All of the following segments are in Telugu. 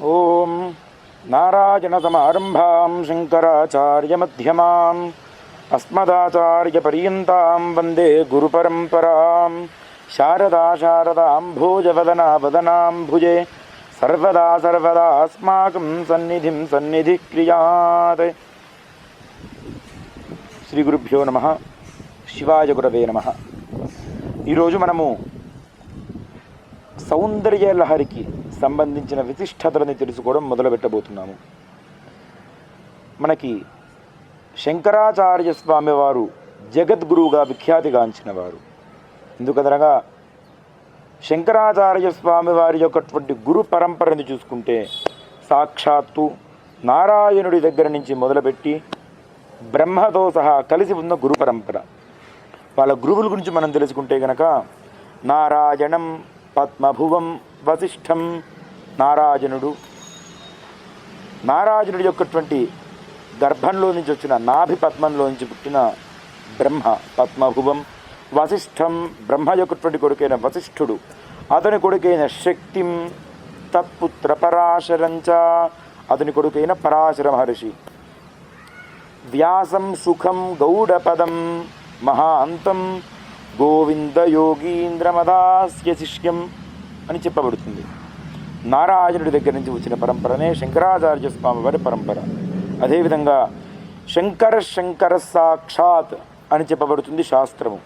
ఓం నారాయణసమారంభాం శంకరాచార్యమధ్యమాం అస్మదాచార్యపర్యంతాం వందే గురుపరంపరాం. శారదాశారదాంభోజవదనా వదనాంభుజే సర్వదా సర్వదా అస్మాకం సన్నిధిం సన్నిధిక్రియాత్. శ్రీ గురుభ్యో నమః. శివాయ గురవే నమః. ఈరోజు మనము సౌందర్య లహరికి సంబంధించిన విశిష్టతలని తెలుసుకోవడం మొదలుపెట్టబోతున్నాము. మనకి శంకరాచార్య స్వామి వారు జగద్గురువుగా విఖ్యాతిగాంచిన వారు. ఎందుకనగా శంకరాచార్య స్వామి వారి యొక్కటువంటి గురు పరంపరని చూసుకుంటే సాక్షాత్తు నారాయణుడి దగ్గర నుంచి మొదలుపెట్టి బ్రహ్మతో సహా కలిసి ఉన్న గురు పరంపర. వాళ్ళ గురువుల గురించి మనం తెలుసుకుంటే కనుక నారాయణం పద్మభువం వశిష్ఠం. నారాయణుడి యొక్కటువంటి గర్భంలో నుంచి వచ్చిన నాభి పద్మంలో నుంచి పుట్టిన బ్రహ్మ పద్మభువం. వశిష్ఠం బ్రహ్మ యొక్కటువంటి కొడుకైన వశిష్ఠుడు, అతని కొడుకైన శక్తిం తత్పుత్ర పరాశరంచ, అతని కొడుకైన పరాశర మహర్షి. వ్యాసం సుఖం గౌడపదం మహాంతం గోవింద యోగీంద్రమదాస్య శిష్యం అని చెప్పబడుతుంది. నారాయణుడి దగ్గర నుంచి వచ్చిన పరంపరనే శంకరాచార్య స్వామి వారి పరంపర. అదేవిధంగా శంకర సాక్షాత్ అని చెప్పబడుతుంది శాస్త్రము.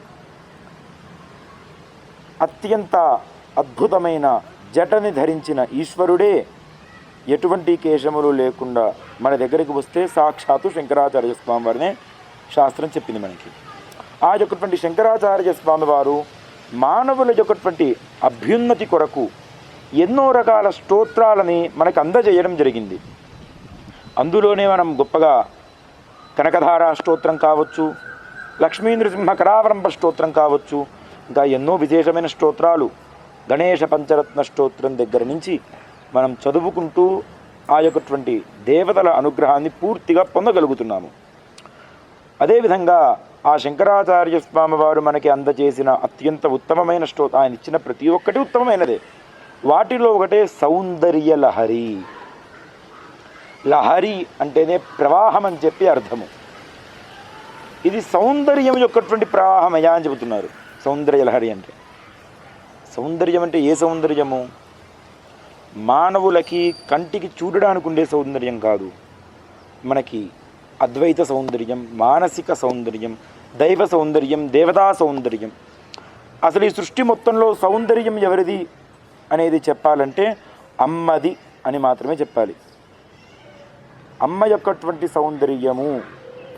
అత్యంత అద్భుతమైన జటని ధరించిన ఈశ్వరుడే ఎటువంటి కేశములు లేకుండా మన దగ్గరికి వస్తే సాక్షాత్తు శంకరాచార్య స్వామి వారినే శాస్త్రం చెప్పింది మనకి. ఆ యొక్కటువంటి శంకరాచార్య స్వామి వారు మానవుల యొక్కటువంటి అభ్యున్నతి కొరకు ఎన్నో రకాల స్తోత్రాలని మనకు అందజేయడం జరిగింది. అందులోనే మనం గొప్పగా కనకధారా స్తోత్రం కావచ్చు, లక్ష్మీ నృసింహ కరావరంభ స్తోత్రం కావచ్చు, ఇంకా ఎన్నో విశేషమైన స్తోత్రాలు గణేష పంచరత్న స్తోత్రం దగ్గర నుంచి మనం చదువుకుంటూ ఆ యొక్కటువంటి దేవతల అనుగ్రహాన్ని పూర్తిగా పొందగలుగుతున్నాము. అదేవిధంగా ఆ శంకరాచార్య స్వామి వారు మనకి అందజేసిన అత్యంత ఉత్తమమైన స్తోత్రం, ఆయన ఇచ్చిన ప్రతి ఒక్కటి ఉత్తమమైనదే. వాటిలో ఒకటే సౌందర్య లహరి. లహరి అంటేనే ప్రవాహం అని చెప్పి అర్థము. ఇది సౌందర్యం యొక్కటువంటి ప్రవాహమయ్యా అని చెబుతున్నారు. సౌందర్య లహరి అంటే సౌందర్యం అంటే ఏ సౌందర్యము? మానవులకి కంటికి చూడడానికి ఉండే సౌందర్యం కాదు. మనకి అద్వైత సౌందర్యం, మానసిక సౌందర్యం, దైవ సౌందర్యం, దేవతా సౌందర్యం. అసలు ఈ సృష్టి మొత్తంలో సౌందర్యం ఎవరిది అనేది చెప్పాలంటే అమ్మది అని మాత్రమే చెప్పాలి. అమ్మ యొక్కటువంటి సౌందర్యము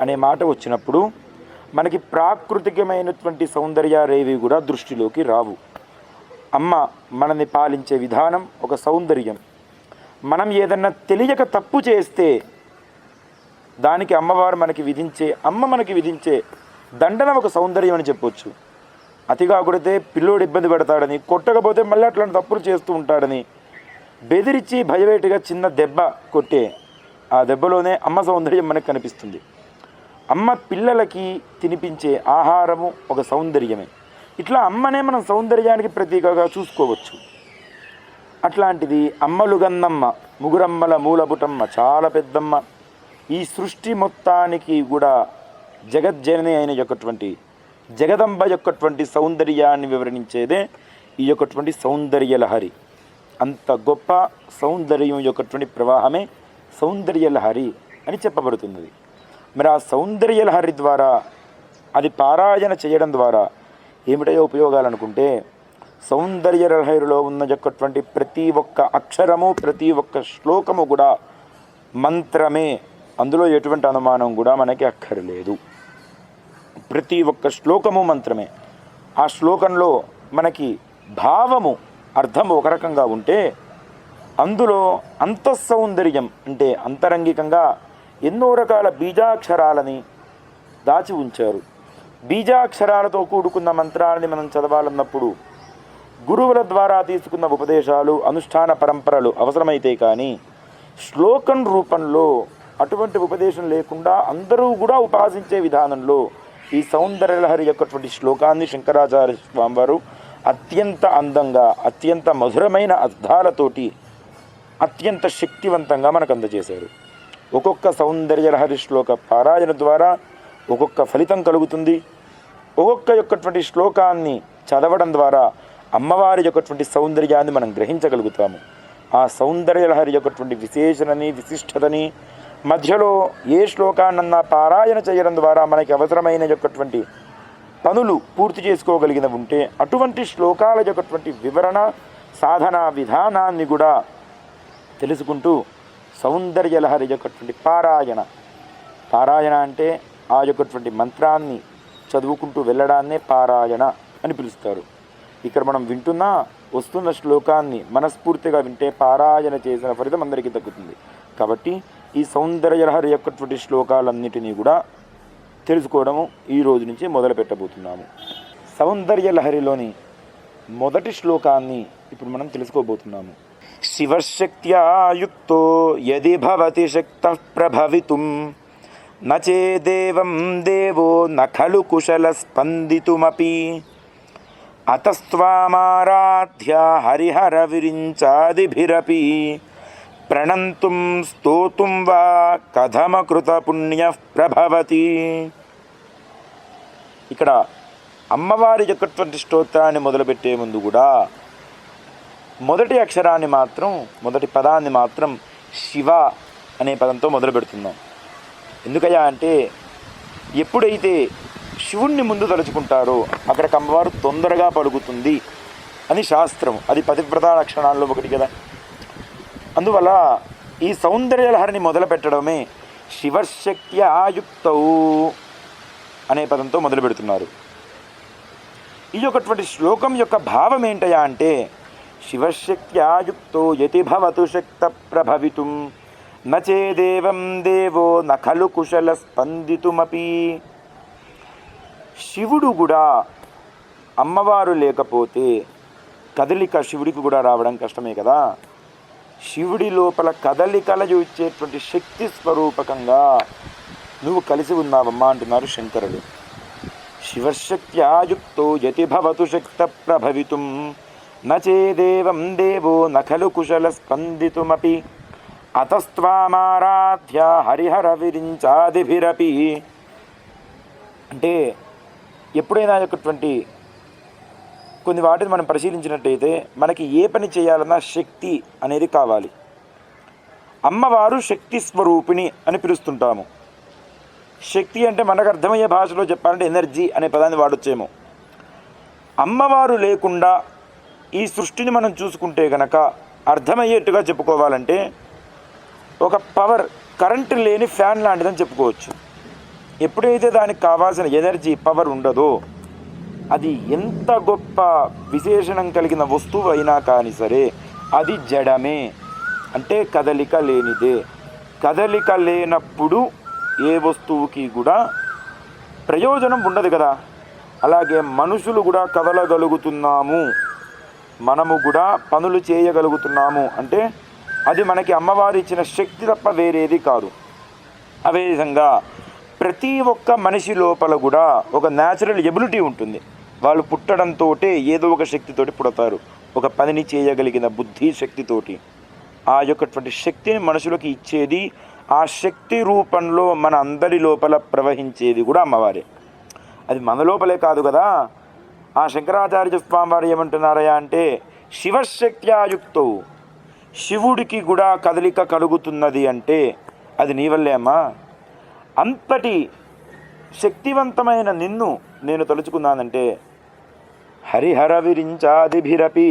అనే మాట వచ్చినప్పుడు మనకి ప్రాకృతికమైనటువంటి సౌందర్యాలేవి కూడా దృష్టిలోకి రావు. అమ్మ మనల్ని పాలించే విధానం ఒక సౌందర్యం. మనం ఏదన్నా తెలియక తప్పు చేస్తే దానికి అమ్మ మనకి విధించే దండన ఒక సౌందర్యం అని చెప్పొచ్చు. అతిగా కొడితే పిల్లోడు ఇబ్బంది పడతాడని, కొట్టకపోతే మళ్ళీ అట్లాంటి తప్పులు చేస్తూ ఉంటాడని బెదిరించి భయవేటిగా చిన్న దెబ్బ కొట్టే ఆ దెబ్బలోనే అమ్మ సౌందర్యం మనకు కనిపిస్తుంది. అమ్మ పిల్లలకి తినిపించే ఆహారము ఒక సౌందర్యమే. ఇట్లా అమ్మనే మనం సౌందర్యానికి ప్రతీకగా చూసుకోవచ్చు. అట్లాంటిది అమ్మలు గన్నమ్మ, ముగురమ్మల మూలపుటమ్మ, చాలా పెద్దమ్మ. ఈ సృష్టి మొత్తానికి కూడా జగజ్జనని అయిన యొక్కటువంటి జగదంబ యొక్కటువంటి సౌందర్యాన్ని వివరించేదే ఈ యొక్కటువంటి సౌందర్య లహరి. అంత గొప్ప సౌందర్యం యొక్కటువంటి ప్రవాహమే సౌందర్య లహరి అని చెప్పబడుతున్నది. మరి ఆ సౌందర్య లహరి ద్వారా అది పారాయణ చేయడం ద్వారా ఏమిటయో ఉపయోగాలు అనుకుంటే, సౌందర్య లహరిలో ఉన్న యొక్కటువంటి ప్రతి ఒక్క అక్షరము, ప్రతి ఒక్క శ్లోకము కూడా మంత్రమే. అందులో ఎటువంటి అనుమానం కూడా మనకి అక్కర్లేదు. ప్రతి ఒక్క శ్లోకము మంత్రమే. ఆ శ్లోకంలో మనకి భావము, అర్థము ఒక రకంగా ఉంటే అందులో అంతఃసౌందర్యం అంటే అంతరంగికంగా ఎన్నో రకాల బీజాక్షరాలని దాచి ఉంచారు. బీజాక్షరాలతో కూడుకున్న మంత్రాలని మనం చదవాలన్నప్పుడు గురువుల ద్వారా తీసుకున్న ఉపదేశాలు, అనుష్ఠాన పరంపరలు అవసరమైతే కానీ శ్లోకం రూపంలో అటువంటి ఉపదేశం లేకుండా అందరూ కూడా ఉపాసించే విధానంలో ఈ సౌందర్యలహరి యొక్కటువంటి శ్లోకాన్ని శంకరాచార్య స్వామివారు అత్యంత అందంగా, అత్యంత మధురమైన అర్థాలతోటి అత్యంత శక్తివంతంగా మనకు అందజేశారు. ఒక్కొక్క సౌందర్యలహరి శ్లోక పారాయణ ద్వారా ఒక్కొక్క ఫలితం కలుగుతుంది. ఒక్కొక్క యొక్కటువంటి శ్లోకాన్ని చదవడం ద్వారా అమ్మవారి యొక్కటువంటి సౌందర్యాన్ని మనం గ్రహించగలుగుతాము. ఆ సౌందర్యలహరి యొక్కటువంటి విశేషణని విశిష్టతని మధ్యలో ఏ శ్లోకాన్నన్నా పారాయణ చేయడం ద్వారా మనకి అవసరమైన యొక్కటువంటి పనులు పూర్తి చేసుకోగలిగిన ఉంటే అటువంటి శ్లోకాల యొక్కటువంటి వివరణ సాధనా విధానాన్ని కూడా తెలుసుకుంటూ సౌందర్యలహరి యొక్కటువంటి పారాయణ అంటే ఆ యొక్కటువంటి మంత్రాన్ని చదువుకుంటూ వెళ్ళడాన్నే పారాయణ అని పిలుస్తారు. ఇక్కడ మనం వింటున్నా వస్తున్న శ్లోకాన్ని మనస్ఫూర్తిగా వింటే పారాయణ చేసిన ఫలితం అందరికీ దక్కుతుంది. కాబట్టి ఈ సౌందర్యలహరి యొక్కటువంటి శ్లోకాలన్నిటినీ కూడా తెలుసుకోవడము ఈ రోజు నుంచి మొదలు పెట్టబోతున్నాము. సౌందర్యలహరిలోని మొదటి శ్లోకాన్ని ఇప్పుడు మనం తెలుసుకోబోతున్నాము. శివశక్త్యా యుక్తో యది భవతి శక్తః ప్రభవితుం నచేదేవం దేవో న ఖలు కుశల స్పందితుమపి అతస్త్వామారాధ్య హరిహర విరించాదిభిరపి ప్రణంతుం స్తోతుం వా కథమకృత పుణ్యః ప్రభవతి. ఇక్కడ అమ్మవారి యొక్కటువంటి స్తోత్రాన్ని మొదలుపెట్టే ముందు కూడా మొదటి అక్షరాన్ని మాత్రం మొదటి పదాన్ని మాత్రం శివ అనే పదంతో మొదలు పెడుతున్నాం. ఎందుకయ్యా అంటే ఎప్పుడైతే శివుణ్ణి ముందు తలుచుకుంటారో అక్కడికి అమ్మవారు తొందరగా పలుకుతుంది అని శాస్త్రం. అది పతివ్రత లక్షణాల్లో ఒకటి కదా. అందువల్ల ఈ సౌందర్యలహరిని మొదలు పెట్టడమే శివశక్తి ఆయుక్తవు అనే పదంతో మొదలు పెడుతున్నారు. ఈ యొక్కటువంటి శ్లోకం యొక్క భావం ఏంటయా అంటే శివశక్తి ఆయుక్తో యతి భవతు శక్త ప్రభవితుం నచేదేవం దేవో న ఖలు కుశల స్పందితుమపి. శివుడు కూడా అమ్మవారు లేకపోతే కదలిక శివుడికి కూడా రావడం కష్టమే కదా. శివుడి లోపల కదలికలు ఇచ్చేటువంటి శక్తి స్వరూపకంగా నువ్వు కలిసి ఉన్నావమ్మా అంటున్నారు శంకరుడు. శివశక్తి ఆయుక్తో యతి భవతు శక్త ప్రభవితుం నచేదేవం దేవో న ఖలు కుశల స్పందితుమపి అతస్త్వామారాధ్య హరిహర విరించాదిభిరపి. అంటే ఎప్పుడైనా యొక్కటువంటి కొన్ని వాటిని మనం పరిశీలించినట్టయితే మనకి ఏ పని చేయాలన్నా శక్తి అనేది కావాలి. అమ్మవారు శక్తి స్వరూపిణి అని పిలుస్తుంటాము. శక్తి అంటే మనకు అర్థమయ్యే భాషలో చెప్పాలంటే ఎనర్జీ అనే పదాన్ని వాడొచ్చేమో. అమ్మవారు లేకుండా ఈ సృష్టిని మనం చూసుకుంటే గనక అర్థమయ్యేట్టుగా చెప్పుకోవాలంటే ఒక పవర్ కరెంటు లేని ఫ్యాన్ లాంటిదని చెప్పుకోవచ్చు. ఎప్పుడైతే దానికి కావాల్సిన ఎనర్జీ పవర్ ఉండదో అది ఎంత గొప్ప విశేషణం కలిగిన వస్తువు అయినా కానీ సరే అది జడమే, అంటే కదలిక లేనిదే. కదలిక లేనప్పుడు ఏ వస్తువుకి కూడా ప్రయోజనం ఉండదు కదా. అలాగే మనుషులు కూడా కదలగలుగుతున్నాము, మనము కూడా పనులు చేయగలుగుతున్నాము అంటే అది మనకి అమ్మవారు ఇచ్చిన శక్తి తప్ప వేరేది కాదు. అదేవిధంగా ప్రతి ఒక్క మనిషి లోపల కూడా ఒక న్యాచురల్ ఎబిలిటీ ఉంటుంది. వాళ్ళు పుట్టడంతో ఏదో ఒక శక్తితోటి పుడతారు, ఒక పనిని చేయగలిగిన బుద్ధి శక్తితోటి. ఆ యొక్కటువంటి శక్తిని మనుషులకు ఇచ్చేది, ఆ శక్తి రూపంలో మన అందరి లోపల ప్రవహించేది కూడా అమ్మవారే. అది మన లోపలే కాదు కదా. ఆ శంకరాచార్య స్వామి వారు ఏమంటున్నారయ్యా అంటే శివశక్త్యాయుక్తో, శివుడికి కూడా కదలిక కలుగుతున్నది అంటే అది నీ వల్లే అమ్మా. అంతటి శక్తివంతమైన నిన్ను నేను తలుచుకున్నానంటే హరిహర విరించాదిభిరపి,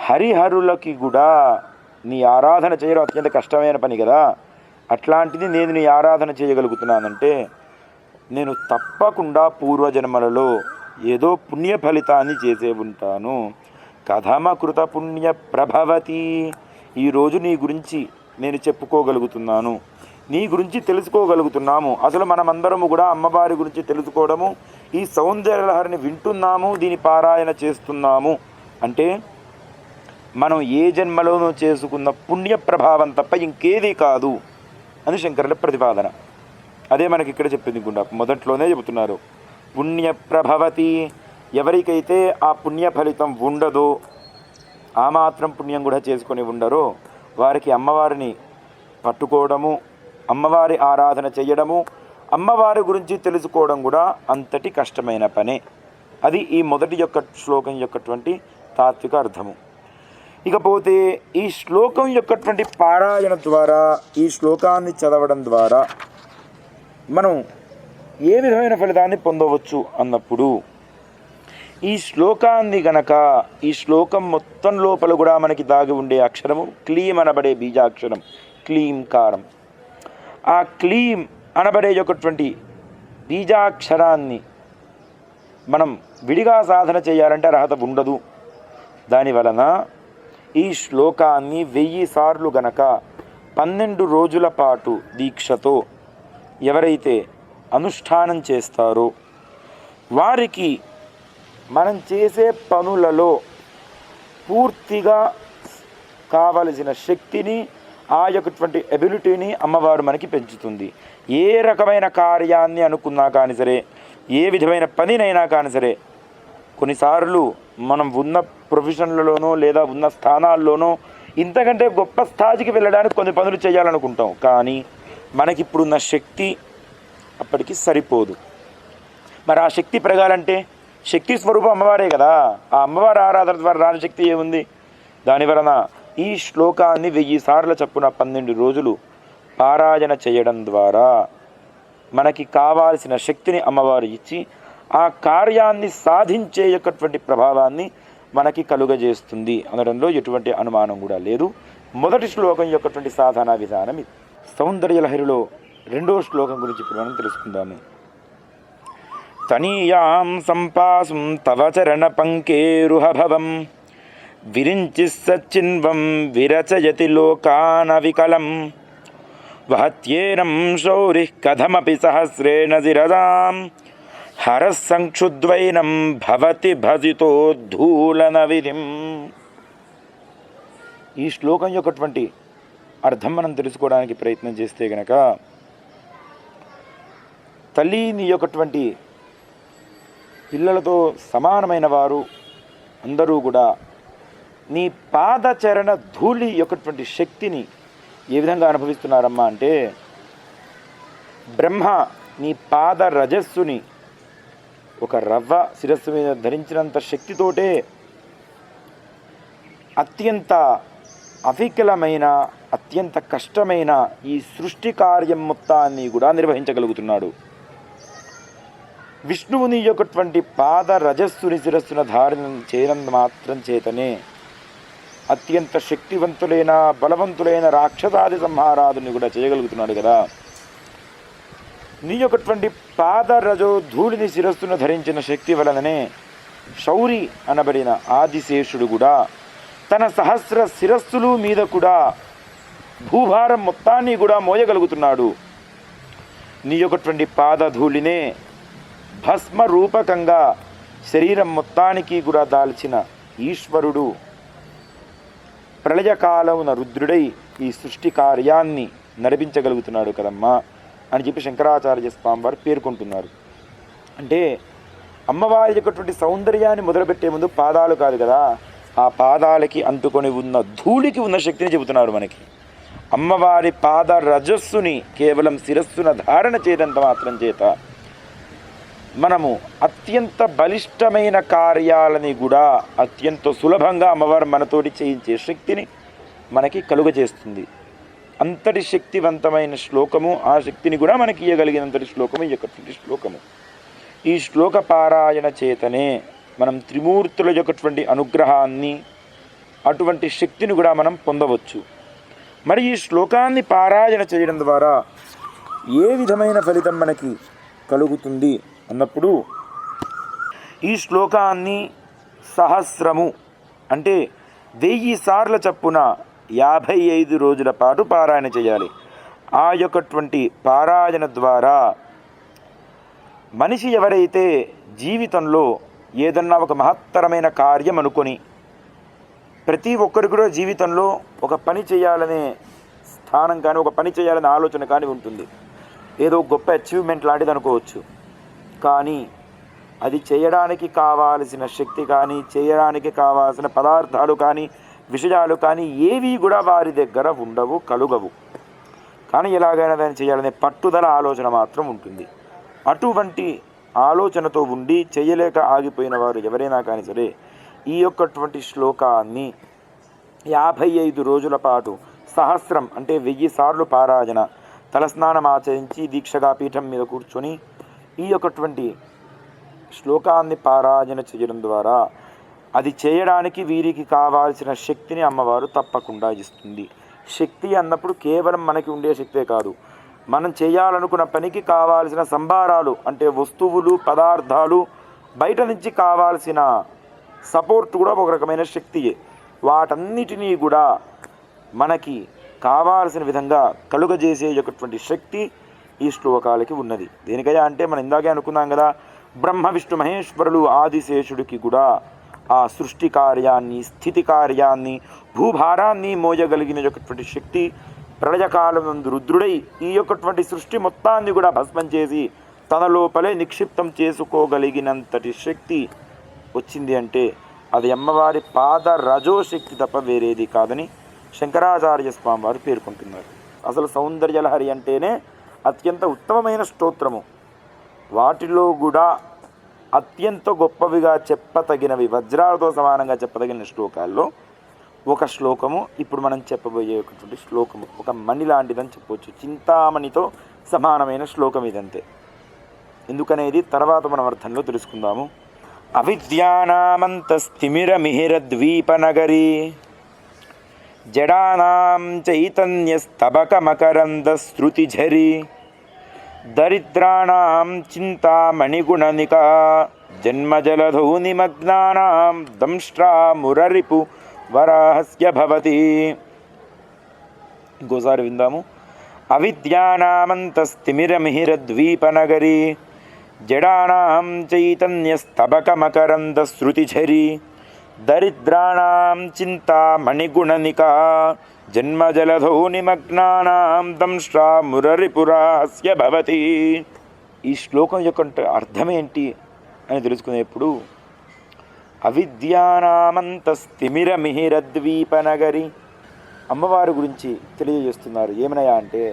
హరిహరులకి కూడా నీ ఆరాధన చేయడం అత్యంత కష్టమైన పని కదా. అట్లాంటిది నేను నీ ఆరాధన చేయగలుగుతున్నానంటే నేను తప్పకుండా పూర్వజన్మలలో ఏదో పుణ్య ఫలితాన్ని చేసే ఉంటాను. కథమకృత పుణ్య ప్రభవతి. ఈరోజు నీ గురించి నేను చెప్పుకోగలుగుతున్నాను, నీ గురించి తెలుసుకోగలుగుతున్నాము. అసలు మనమందరము కూడా అమ్మవారి గురించి తెలుసుకోవడము, ఈ సౌందర్యలహరిని వింటున్నాము, దీని పారాయణ చేస్తున్నాము అంటే మనం ఏ జన్మలోనూ చేసుకున్న పుణ్య ప్రభావం తప్ప ఇంకేదీ కాదు అని శంకరుల ప్రతిపాదన. అదే మనకి ఇక్కడ చెప్పింది గుండా మొదట్లోనే చెబుతున్నారు. పుణ్య ప్రభవతి. ఎవరికైతే ఆ పుణ్య ఫలితం ఉండదో, ఆ మాత్రం పుణ్యం కూడా చేసుకొని ఉండరో వారికి అమ్మవారిని పట్టుకోవడము, అమ్మవారి ఆరాధన చేయడము, అమ్మవారి గురించి తెలుసుకోవడం కూడా అంతటి కష్టమైన పనే. అది ఈ మొదటి శ్లోకం యొక్కటువంటి తాత్విక అర్థము. ఇకపోతే ఈ శ్లోకం యొక్కటువంటి పారాయణ ద్వారా, ఈ శ్లోకాన్ని చదవడం ద్వారా మనం ఏ విధమైన ఫలితాన్ని పొందవచ్చు అన్నప్పుడు, ఈ శ్లోకాన్ని గనక, ఈ శ్లోకం మొత్తం లోపల కూడా మనకి దాగి ఉండే అక్షరము క్లీం అనబడే బీజాక్షరం, క్లీంకారం. ఆ క్లీం అనబడే యొక్కటువంటి బీజాక్షరాన్ని మనం విడిగా సాధన చేయాలంటే అర్హత ఉండదు. దానివలన ఈ శ్లోకాన్ని 1000 సార్లు గనక 12 రోజుల పాటు దీక్షతో ఎవరైతే అనుష్ఠానం చేస్తారో వారికి మనం చేసే పనులలో పూర్తిగా కావలసిన శక్తిని, ఆ యొక్కటువంటి ఎబిలిటీని అమ్మవారు మనకి పెంచుతుంది. ఏ రకమైన కార్యాన్ని అనుకున్నా కానీ సరే, ఏ విధమైన పనినైనా కానీ సరే, కొన్నిసార్లు మనం ఉన్న ప్రొఫెషన్లలోనో లేదా ఉన్న స్థానాల్లోనో ఇంతకంటే గొప్ప స్థాయికి వెళ్ళడానికి కొన్ని పనులు చేయాలనుకుంటాం. కానీ మనకిప్పుడున్న శక్తి అప్పటికి సరిపోదు. మరి ఆ శక్తి పెరగాలంటే శక్తి స్వరూపం అమ్మవారే కదా. ఆ అమ్మవారి ఆరాధన ద్వారా రాని శక్తి ఏముంది? దానివలన ఈ శ్లోకాన్ని 1000 సార్ల చొప్పున 12 రోజులు పారాయణ చేయడం ద్వారా మనకి కావాల్సిన శక్తిని అమ్మవారు ఇచ్చి ఆ కార్యాన్ని సాధించే యొక్కటువంటి ప్రభావాన్ని మనకి కలుగజేస్తుంది అనడంలో ఎటువంటి అనుమానం కూడా లేదు. మొదటి శ్లోకం యొక్కటువంటి సాధనా విధానం ఇది. సౌందర్యలహరిలో 2వ శ్లోకం గురించి ఇప్పుడు మనం తెలుసుకుందాము. తనీయాం సంపాసుం తవ చరణ పంకేరుహభవం విరించి సచ్చిన్వం విరచయతి లోకాన వికలం వహత్యేనం శౌరి కథమపి సహస్రేణ శిరదాం హరస్సంక్షుద్వైనం భవతి భజితోద్ధూలన విధిం. ఈ శ్లోకం యొక్కటువంటి అర్థం మనం తెలుసుకోవడానికి ప్రయత్నం చేస్తే గనక, తల్లి నీ యొక్కటువంటి పిల్లలతో సమానమైన వారు అందరూ కూడా నీ పాదచరణ ధూళి యొక్కటువంటి శక్తిని ఏ విధంగా అనుభవిస్తున్నారమ్మా అంటే, బ్రహ్మ నీ పాద రజస్సుని ఒక రవ్వ శిరస్సు మీద ధరించినంత శక్తితోటే అత్యంత అవికలమైన, అత్యంత కష్టమైన ఈ సృష్టి కార్యం మొత్తాన్ని కూడా నిర్వహించగలుగుతున్నాడు. విష్ణువుని యొక్కటువంటి పాద రజస్సుని శిరస్సున ధారణ చేయడం మాత్రం చేతనే అత్యంత శక్తివంతులైన, బలవంతులైన రాక్షసాది సంహారాదుని కూడా చేయగలుగుతున్నాడు కదా. నీ యొక్కటువంటి పాద రజో ధూళిని శిరస్సును ధరించిన శక్తి వలననే శౌరి అనబడిన ఆదిశేషుడు కూడా తన సహస్ర శిరస్సులు మీద కూడా భూభారం మొత్తాన్ని కూడా మోయగలుగుతున్నాడు. నీ యొక్కటువంటి పాదధూళినే భస్మ రూపకంగా శరీరం మొత్తానికి కూడా దాల్చిన ఈశ్వరుడు ప్రళయకాలమున రుద్రుడై ఈ సృష్టి కార్యాన్ని నడిపించగలుగుతున్నాడు కదమ్మా అని చెప్పి శంకరాచార్య స్వామి వారు పేర్కొంటున్నారు. అంటే అమ్మవారి యొక్కటువంటి సౌందర్యాన్ని మొదలుపెట్టే ముందు పాదాలు కాదు కదా, ఆ పాదాలకి అంటుకొని ఉన్న ధూళికి ఉన్న శక్తిని చెబుతున్నారు మనకి. అమ్మవారి పాద రజస్సుని కేవలం శిరస్సున ధారణ చేయడంత మాత్రం చేత మనము అత్యంత బలిష్టమైన కార్యాలని కూడా అత్యంత సులభంగా అమ్మవారు మనతోటి చేయించే శక్తిని మనకి కలుగజేస్తుంది. అంతటి శక్తివంతమైన శ్లోకము, ఆ శక్తిని కూడా మనకి ఇవ్వగలిగినంతటి శ్లోకము ఈ యొక్కటువంటి శ్లోకము. ఈ శ్లోక పారాయణ చేతనే మనం త్రిమూర్తుల యొక్కటువంటి అనుగ్రహాన్ని, అటువంటి శక్తిని కూడా మనం పొందవచ్చు. మరి ఈ శ్లోకాన్ని పారాయణ చేయడం ద్వారా ఏ విధమైన ఫలితం మనకి కలుగుతుంది అన్నప్పుడు, ఈ శ్లోకాన్ని సహస్రము అంటే 1000 సార్ల చప్పున 55 రోజుల పాటు పారాయణ చేయాలి. ఆ యొక్కటువంటి పారాయణ ద్వారా మనిషి ఎవరైతే జీవితంలో ఏదన్నా ఒక మహత్తరమైన కార్యం అనుకొని, ప్రతి ఒక్కరు కూడా జీవితంలో ఒక పని చేయాలనే స్థానం కానీ, ఒక పని చేయాలనే ఆలోచన కానీ ఉంటుంది. ఏదో గొప్ప అచీవ్మెంట్ లాంటిది అనుకోవచ్చు. కానీ అది చేయడానికి కావాల్సిన శక్తి కానీ, చేయడానికి కావాల్సిన పదార్థాలు కానీ విషయాలు కానీ ఏవి కూడా వారి దగ్గర ఉండవు, కలుగవు. కానీ ఎలాగైనా దాన్ని చేయాలనే పట్టుదల ఆలోచన మాత్రం ఉంటుంది. అటువంటి ఆలోచనతో ఉండి చేయలేక ఆగిపోయిన వారు ఎవరైనా కానీ సరే ఈ యొక్కటువంటి శ్లోకాన్ని 55 రోజుల పాటు సహస్రం అంటే 1000 సార్లు పారాయణ, తలస్నానం ఆచరించి దీక్షగా పీఠం మీద కూర్చొని ఈ యొక్కటువంటి శ్లోకాన్ని పారాయణ చేయడం ద్వారా అది చేయడానికి వీరికి కావాల్సిన శక్తిని అమ్మవారు తప్పకుండా ఇస్తుంది. శక్తి అన్నప్పుడు కేవలం మనకి ఉండే శక్తే కాదు, మనం చేయాలనుకున్న పనికి కావాల్సిన సంభారాలు అంటే వస్తువులు, పదార్థాలు, బయట నుంచి కావాల్సిన సపోర్ట్ కూడా ఒక రకమైన శక్తియే. వాటన్నిటినీ కూడా మనకి కావాల్సిన విధంగా కలుగజేసేటటువంటి శక్తి ఈ శ్లోకాలకి ఉన్నది. దేనికయ్యా అంటే మనం ఇందాకే అనుకున్నాం కదా, బ్రహ్మ విష్ణు మహేశ్వరులు ఆదిశేషుడికి కూడా ఆ సృష్టి కార్యాన్ని, స్థితి కార్యాన్ని, భూభారాన్ని మోయగలిగినటువంటి శక్తి ప్రళయకాలం నందు రుద్రుడై ఈ యొక్కటువంటి సృష్టి మొత్తాన్ని కూడా భస్మం చేసి తన లోపలే నిక్షిప్తం చేసుకోగలిగినంతటి శక్తి వచ్చింది అంటే అది అమ్మవారి పాద రజోశక్తి తప్ప వేరేది కాదని శంకరాచార్య స్వామి వారు పేర్కొంటున్నారు. అసలు సౌందర్యలహరి అంటేనే అత్యంత ఉత్తమమైన స్తోత్రము. వాటిలో కూడా అత్యంత గొప్పవిగా చెప్పతగినవి, వజ్రాలతో సమానంగా చెప్పదగిన శ్లోకాల్లో ఒక శ్లోకము ఇప్పుడు మనం చెప్పబోయేటువంటి శ్లోకము ఒక మణి లాంటిదని చెప్పవచ్చు. చింతామణితో సమానమైన శ్లోకం ఇదంతే. ఎందుకనేది తర్వాత మనం అర్థంలో తెలుసుకుందాము. అవిద్యానామంతస్థిమిరమిహిరద్వీపనగరీ జడానాం చైతన్యస్తబకమకరందశ్రుతిఝరీ దరిద్రాణాం చింతామణిగుణనికా జన్మజలధౌ నిమగ్నానాం దంష్ట్రా మురరిపు వరాహస్య భవతి. ఇంకోసారి విందాము. అవిద్యానామంతస్థిమిరమిహిరద్వీపనగరీ జడానాం చైతన్యస్తబకమకరందశ్రుతిఝరీ దరిద్రాణాం చింతామణిగుణనికా జన్మజలధౌ నిమగ్నానాం దంష్ట్రా మురరిపురాస్య భవతి. ఈ శ్లోకం యొక్క అర్థమేంటి అని తెలుసుకునేప్పుడు అవిద్యానామంతస్థిమిరమిహిరద్వీపనగరి అమ్మవారి గురించి తెలియజేస్తున్నారు. ఏమనయా అంటే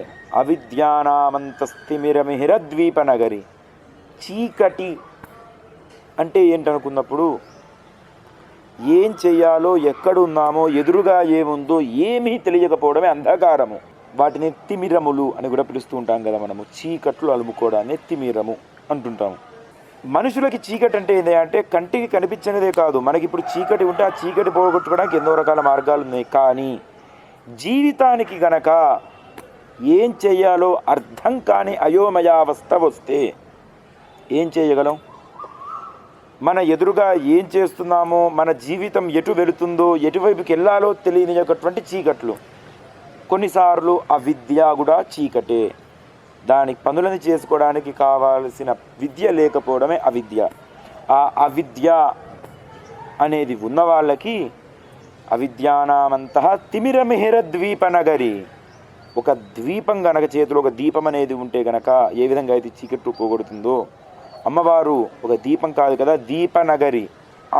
అవిద్యానామంతస్థిమిరమిహిరద్వీపనగరి, చీకటి అంటే ఏంటనుకున్నప్పుడు ఏం చెయ్యాలో, ఎక్కడున్నామో, ఎదురుగా ఏముందో ఏమీ తెలియకపోవడమే అంధకారము. వాటిని తిమిరములు అని కూడా పిలుస్తూ ఉంటాం కదా మనము. చీకట్లు అలుముకోవడాన్ని తిమిరము అంటుంటాము. మనుషులకి చీకటి అంటే ఏంటి అంటే కంటికి కనిపించినదే కాదు, మనకి ఇప్పుడు చీకటి ఉంటే ఆ చీకటి పోగొట్టుకోవడానికి ఎన్నో రకాల మార్గాలు ఉన్నాయి. కానీ జీవితానికి గనక ఏం చేయాలో అర్థం కాని అయోమయావస్థ వస్తే ఏం చేయగలం? మన ఎదురుగా ఏం చేస్తున్నామో, మన జీవితం ఎటు వెళుతుందో, ఎటువైపుకి వెళ్ళాలో తెలియనిటువంటి చీకట్లు. కొన్నిసార్లు అవిద్య కూడా చీకటే. దానికి పనులను చేసుకోవడానికి కావాల్సిన విద్య లేకపోవడమే అవిద్య. ఆ అవిద్య అనేది ఉన్న వాళ్ళకి అవిద్యానామంతః తిమిరమిహిరద్వీపనగరి, ఒక ద్వీపం గనక చేతిలో ఒక దీపం అనేది ఉంటే గనక ఏ విధంగా అయితే చీకట్లు పోగొడుతుందో అమ్మవారు ఒక దీపం కాదు కదా, దీపనగరి.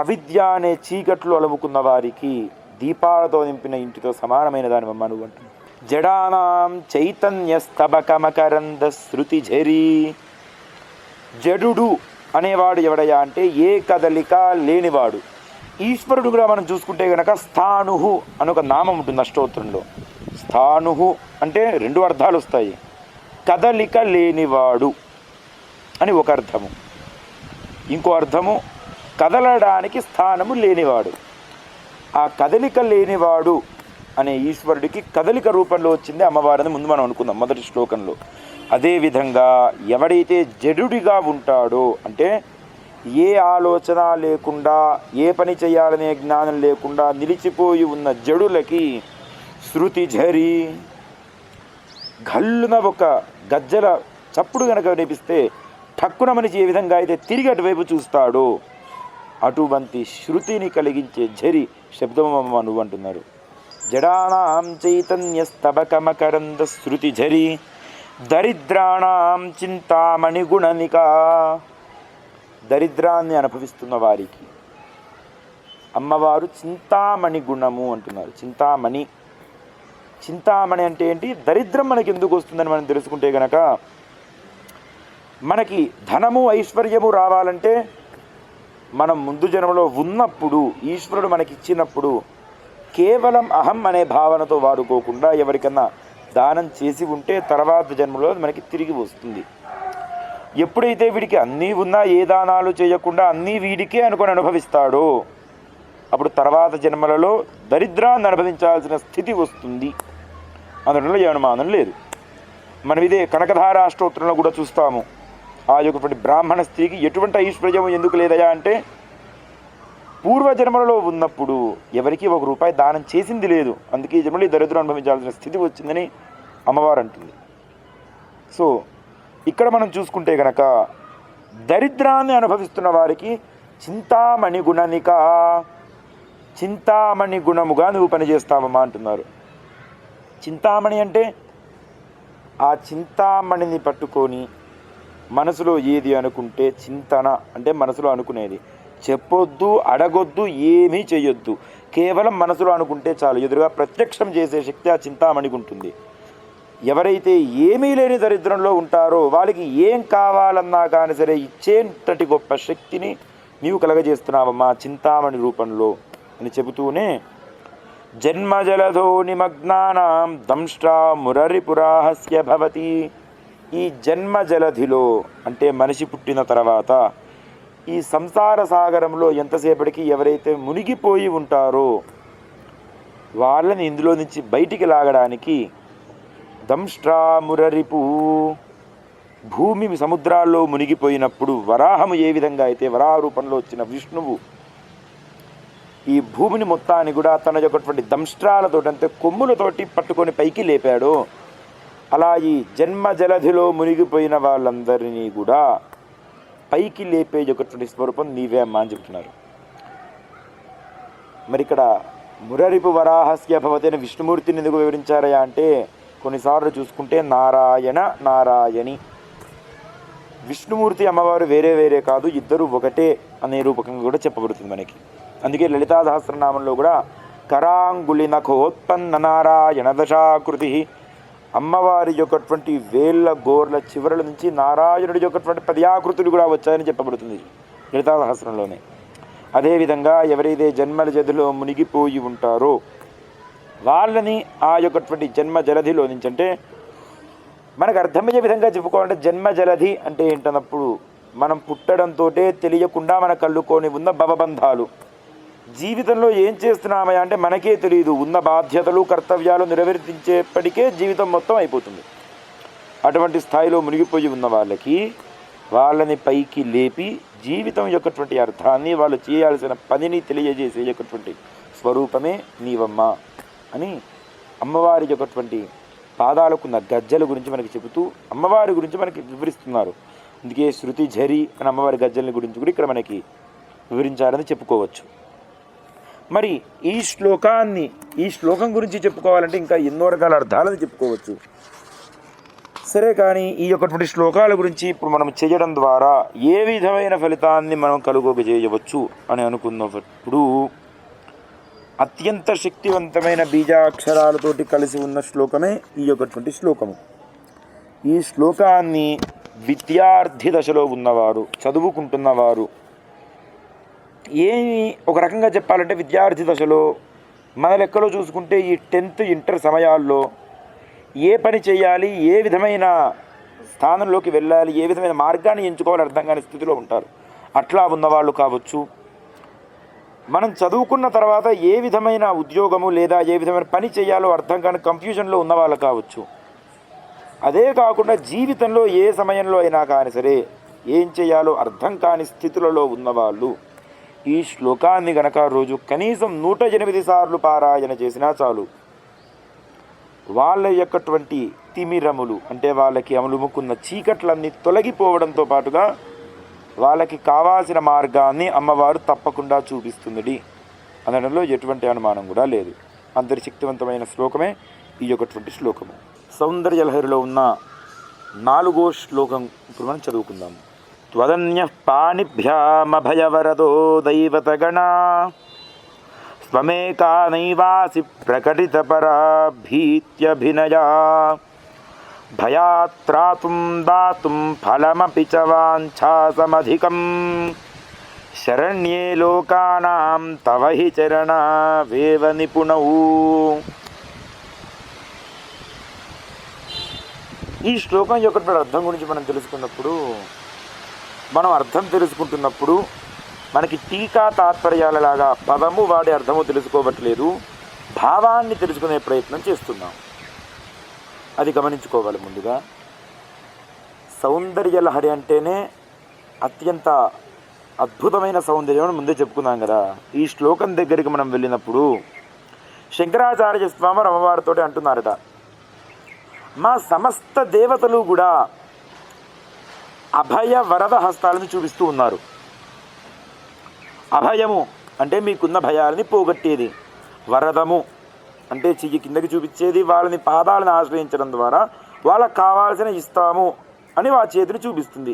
అవిద్య అనే చీకట్లు అలుముకున్న వారికి దీపాలతో నింపిన ఇంటితో సమానమైన దాని అమ్మ నువ్వు అంటుంది. జడానాం చైతన్యస్తబకమకరంద శృతిఝరీ, జడుడు అనేవాడు ఎవడయ్యా అంటే ఏ కదలిక లేనివాడు. ఈశ్వరుడు కూడా మనం చూసుకుంటే కనుక స్థాణుహు అని ఒక నామం ఉంటుంది అష్టోత్తరంలో. స్థాణుహు అంటే 2 అర్థాలు వస్తాయి. కదలిక లేనివాడు అని ఒక అర్థము, ఇంకో అర్థము కదలడానికి స్థానము లేనివాడు. ఆ కదలిక లేనివాడు అనే ఈశ్వరుడికి కదలిక రూపంలో వచ్చింది అమ్మవారిని ముందు మనం అనుకుందాం మొదటి శ్లోకంలో. అదేవిధంగా ఎవడైతే జడుడిగా ఉంటాడో అంటే ఏ ఆలోచన లేకుండా, ఏ పని చేయాలనే జ్ఞానం లేకుండా నిలిచిపోయి ఉన్న జడులకి శృతిఝరీ, గల్లున ఒక గజ్జల చప్పుడు కనుక వినిపిస్తే ఠక్కున మనిషి ఏ విధంగా అయితే తిరిగి అటువైపు చూస్తాడో అటువంటి శృతిని కలిగించే ఝరి శబ్దమమ్మ నువ్వు అంటున్నారు. జడానాం చైతన్యస్తబకమకరంద శృతిఝరీ దరిద్రాణాం చింతామణిగుణనికా, దరిద్రాన్ని అనుభవిస్తున్న వారికి, అమ్మవారు చింతామణి గుణము అంటున్నారు. చింతామణి చింతామణి అంటే ఏంటి? దరిద్రం మనకి ఎందుకు వస్తుందని మనం తెలుసుకుంటే గనక, మనకి ధనము ఐశ్వర్యము రావాలంటే మనం ముందు జన్మలో ఉన్నప్పుడు, ఈశ్వరుడు మనకి ఇచ్చినప్పుడు కేవలం అహం అనే భావనతో వాడుకోకుండా ఎవరికన్నా దానం చేసి ఉంటే తర్వాత జన్మలో మనకి తిరిగి వస్తుంది. ఎప్పుడైతే వీడికి అన్నీ ఉన్నా ఏ దానాలు చేయకుండా అన్నీ వీడికే అనుకొని అనుభవిస్తాడో అప్పుడు తర్వాత జన్మలలో దరిద్రాన్ని అనుభవించాల్సిన స్థితి వస్తుంది. అందులో ఏ అనుమానం లేదు. మనం ఇదే కనకధారా స్తోత్రంలో కూడా చూస్తాము. ఆ యొక్క బ్రాహ్మణ స్త్రీకి ఎటువంటి ఐశ్వర్యం ఎందుకు లేదయా అంటే, పూర్వజన్మలలో ఉన్నప్పుడు ఎవరికి ₹1 దానం చేసింది లేదు, అందుకే ఈ జన్మలో దరిద్రం అనుభవించాల్సిన స్థితి వచ్చిందని అమ్మవారు అంటుంది. సో ఇక్కడ మనం చూసుకుంటే కనుక దరిద్రాన్ని అనుభవిస్తున్న వారికి చింతామణి గుణనిక, చింతామణి గుణముగా నువ్వు పనిచేస్తావమ్మా అంటున్నారు. చింతామణి అంటే ఆ చింతామణిని పట్టుకొని మనసులో ఏది అనుకుంటే, చింతన అంటే మనసులో అనుకునేది, చెప్పొద్దు, అడగొద్దు, ఏమీ చేయొద్దు, కేవలం మనసులో అనుకుంటే చాలు, ఎదురుగా ప్రత్యక్షం చేసే శక్తి ఆ చింతామణికి ఉంటుంది. ఎవరైతే ఏమీ లేని దరిద్రంలో ఉంటారో వాళ్ళకి ఏం కావాలన్నా కానీ సరే ఇచ్చేంతటి గొప్ప శక్తిని నీవు కలగజేస్తున్నావమ్మా చింతామణి రూపంలో అని చెబుతూనే, జన్మజలధో నిమగ్నానాం దంష్ట్రా మురరిపురాహస్య భవతి. ఈ జన్మ జలధిలో అంటే మనిషి పుట్టిన తర్వాత ఈ సంసార సాగరంలో ఎంతసేపటికి ఎవరైతే మునిగిపోయి ఉంటారో వాళ్ళని ఇందులో నుంచి బయటికి లాగడానికి దంష్ట్రా మురరిపు, భూమి సముద్రాల్లో మునిగిపోయినప్పుడు వరాహము ఏ విధంగా అయితే వరాహ రూపంలో వచ్చిన విష్ణువు ఈ భూమిని మొత్తాన్ని కూడా తన యొక్కటువంటి దంష్ట్రాలతో అంటే కొమ్ములతోటి పట్టుకొని పైకి లేపాడో, అలా ఈ జన్మ జలధిలో మునిగిపోయిన వాళ్ళందరినీ కూడా పైకి లేపే ఒకటువంటి స్వరూపం నీవే అమ్మా అని చెప్తున్నారు. మరి ఇక్కడ మురరిపు వరాహస్య భవతి అని విష్ణుమూర్తిని ఎందుకు వివరించారయా అంటే, కొన్నిసార్లు చూసుకుంటే నారాయణ నారాయణి, విష్ణుమూర్తి అమ్మవారు వేరే వేరే కాదు, ఇద్దరు ఒకటే అనే రూపకంగా కూడా చెప్పబడుతుంది మనకి. అందుకే లలితా సహస్రనామంలో కూడా కరాంగుళి నఖోత్పన్న నారాయణ దశాకృతి, అమ్మవారి యొక్కటువంటి వేళ్ళ గోర్ల చివరల నుంచి నారాయణుడి యొక్కటువంటి 10 ఆకృతులు కూడా వచ్చాయని చెప్పబడుతుంది లలితా సహస్రంలోనే. అదేవిధంగా ఎవరైతే జన్మల జదిలో మునిగిపోయి ఉంటారో వాళ్ళని ఆ యొక్కటువంటి జన్మ జలధిలో నుంచి, అంటే మనకు అర్థమయ్యే విధంగా చెప్పుకోవాలంటే జన్మ జలధి అంటే ఏంటన్నప్పుడు మనం పుట్టడంతో తెలియకుండా మన కళ్ళుకొని ఉన్న భవబంధాలు, జీవితంలో ఏం చేస్తున్నామయ్యా అంటే మనకే తెలియదు, ఉన్న బాధ్యతలు కర్తవ్యాలు నిర్వర్తించేప్పటికే జీవితం మొత్తం అయిపోతుంది. అటువంటి స్థాయిలో మునిగిపోయి ఉన్న వాళ్ళని పైకి లేపి జీవితం యొక్కటువంటి అర్థాన్ని, వాళ్ళు చేయాల్సిన పనిని తెలియజేసే యొక్కటువంటి స్వరూపమే నీవమ్మ అని అమ్మవారి యొక్కటువంటి పాదాలకున్న గజ్జల గురించి మనకి చెబుతూ అమ్మవారి గురించి మనకి వివరిస్తున్నారు. అందుకే శృతి ఝరి అని అమ్మవారి గజ్జల గురించి కూడా ఇక్కడ మనకి వివరించారని చెప్పుకోవచ్చు. మరి ఈ శ్లోకం గురించి చెప్పుకోవాలంటే ఇంకా ఎన్నో రకాల అర్థాలను చెప్పుకోవచ్చు. సరే, కానీ ఈ యొక్కటువంటి శ్లోకాల గురించి ఇప్పుడు మనం చేయడం ద్వారా ఏ విధమైన ఫలితాన్ని మనం కలుగజేయవచ్చు అని అనుకున్నప్పుడు, అత్యంత శక్తివంతమైన బీజాక్షరాలతోటి కలిసి ఉన్న శ్లోకమే ఈ యొక్కటువంటి శ్లోకము. ఈ శ్లోకాన్ని విద్యార్థి దశలో ఉన్నవారు, చదువుకుంటున్నవారు, ఏమి ఒక రకంగా చెప్పాలంటే విద్యార్థి దశలో మన లెక్కలో చూసుకుంటే ఈ 10th ఇంటర్ సమయాల్లో ఏ పని చేయాలి, ఏ విధమైన స్థానంలోకి వెళ్ళాలి, ఏ విధమైన మార్గాన్ని ఎంచుకోవాలి అర్థం కాని స్థితిలో ఉంటారు. అట్లా ఉన్నవాళ్ళు కావచ్చు, మనం చదువుకున్న తర్వాత ఏ విధమైన ఉద్యోగము లేదా ఏ విధమైన పని చేయాలో అర్థం కాని కన్ఫ్యూజన్లో ఉన్నవాళ్ళు కావచ్చు. అదే కాకుండా జీవితంలో ఏ సమయంలో అయినా కానీ సరే ఏం చేయాలో అర్థం కాని స్థితులలో ఉన్నవాళ్ళు ఈ శ్లోకాన్ని గనక రోజు కనీసం 108 సార్లు పారాయణ చేసినా చాలు, వాళ్ళ యొక్కటువంటి తిమిరములు అంటే వాళ్ళకి అమలుముకున్న చీకట్లన్నీ తొలగిపోవడంతో పాటుగా వాళ్ళకి కావాల్సిన మార్గాన్ని అమ్మవారు తప్పకుండా చూపిస్తుంది అనడంలో ఎటువంటి అనుమానం కూడా లేదు. అంతటి శక్తివంతమైన శ్లోకమే ఈ యొక్కటువంటి శ్లోకము. సౌందర్యలహరిలో ఉన్న 4వ శ్లోకం ఇప్పుడు మనం చదువుకుందాం. త్వదన్యః పాణిభ్యామభయవరదో దైవతగణా స్వమేకా నైవాసి ప్రకటితపరా భీత్యభినయా భయాత్రాతుం దాతుం ఫలమపి చ వాంఛాసమధికం శరణ్యే లోకానాం తవ హి చరణావేవ నిపుణౌ. ఈ శ్లోకం యొక్క అర్థం గురించి మనం తెలుసుకున్నప్పుడు, మనం అర్థం తెలుసుకుంటున్నప్పుడు మనకి టీకా తాత్పర్యాలలాగా పదము వాడి అర్థము తెలుసుకోవట్లేదు, భావాన్ని తెలుసుకునే ప్రయత్నం చేస్తున్నాం. అది గమనించుకోవాలి. ముందుగా సౌందర్యలహరి అంటేనే అత్యంత అద్భుతమైన సౌందర్యం అని ముందే చెప్పుకున్నాం కదా. ఈ శ్లోకం దగ్గరికి మనం వెళ్ళినప్పుడు శంకరాచార్య స్వామి అమ్మవారితో అంటున్నారట, మా సమస్త దేవతలు కూడా అభయ వరద హస్తాలను చూపిస్తూ ఉన్నారు. అభయము అంటే మీకున్న భయాలని పోగొట్టేది, వరదము అంటే చెయ్యి కిందకి చూపించేది, వాళ్ళని పాదాలను ఆశ్రయించడం ద్వారా వాళ్ళకు కావాల్సిన ఇస్తాము అని వాళ్ళ చేతిని చూపిస్తుంది.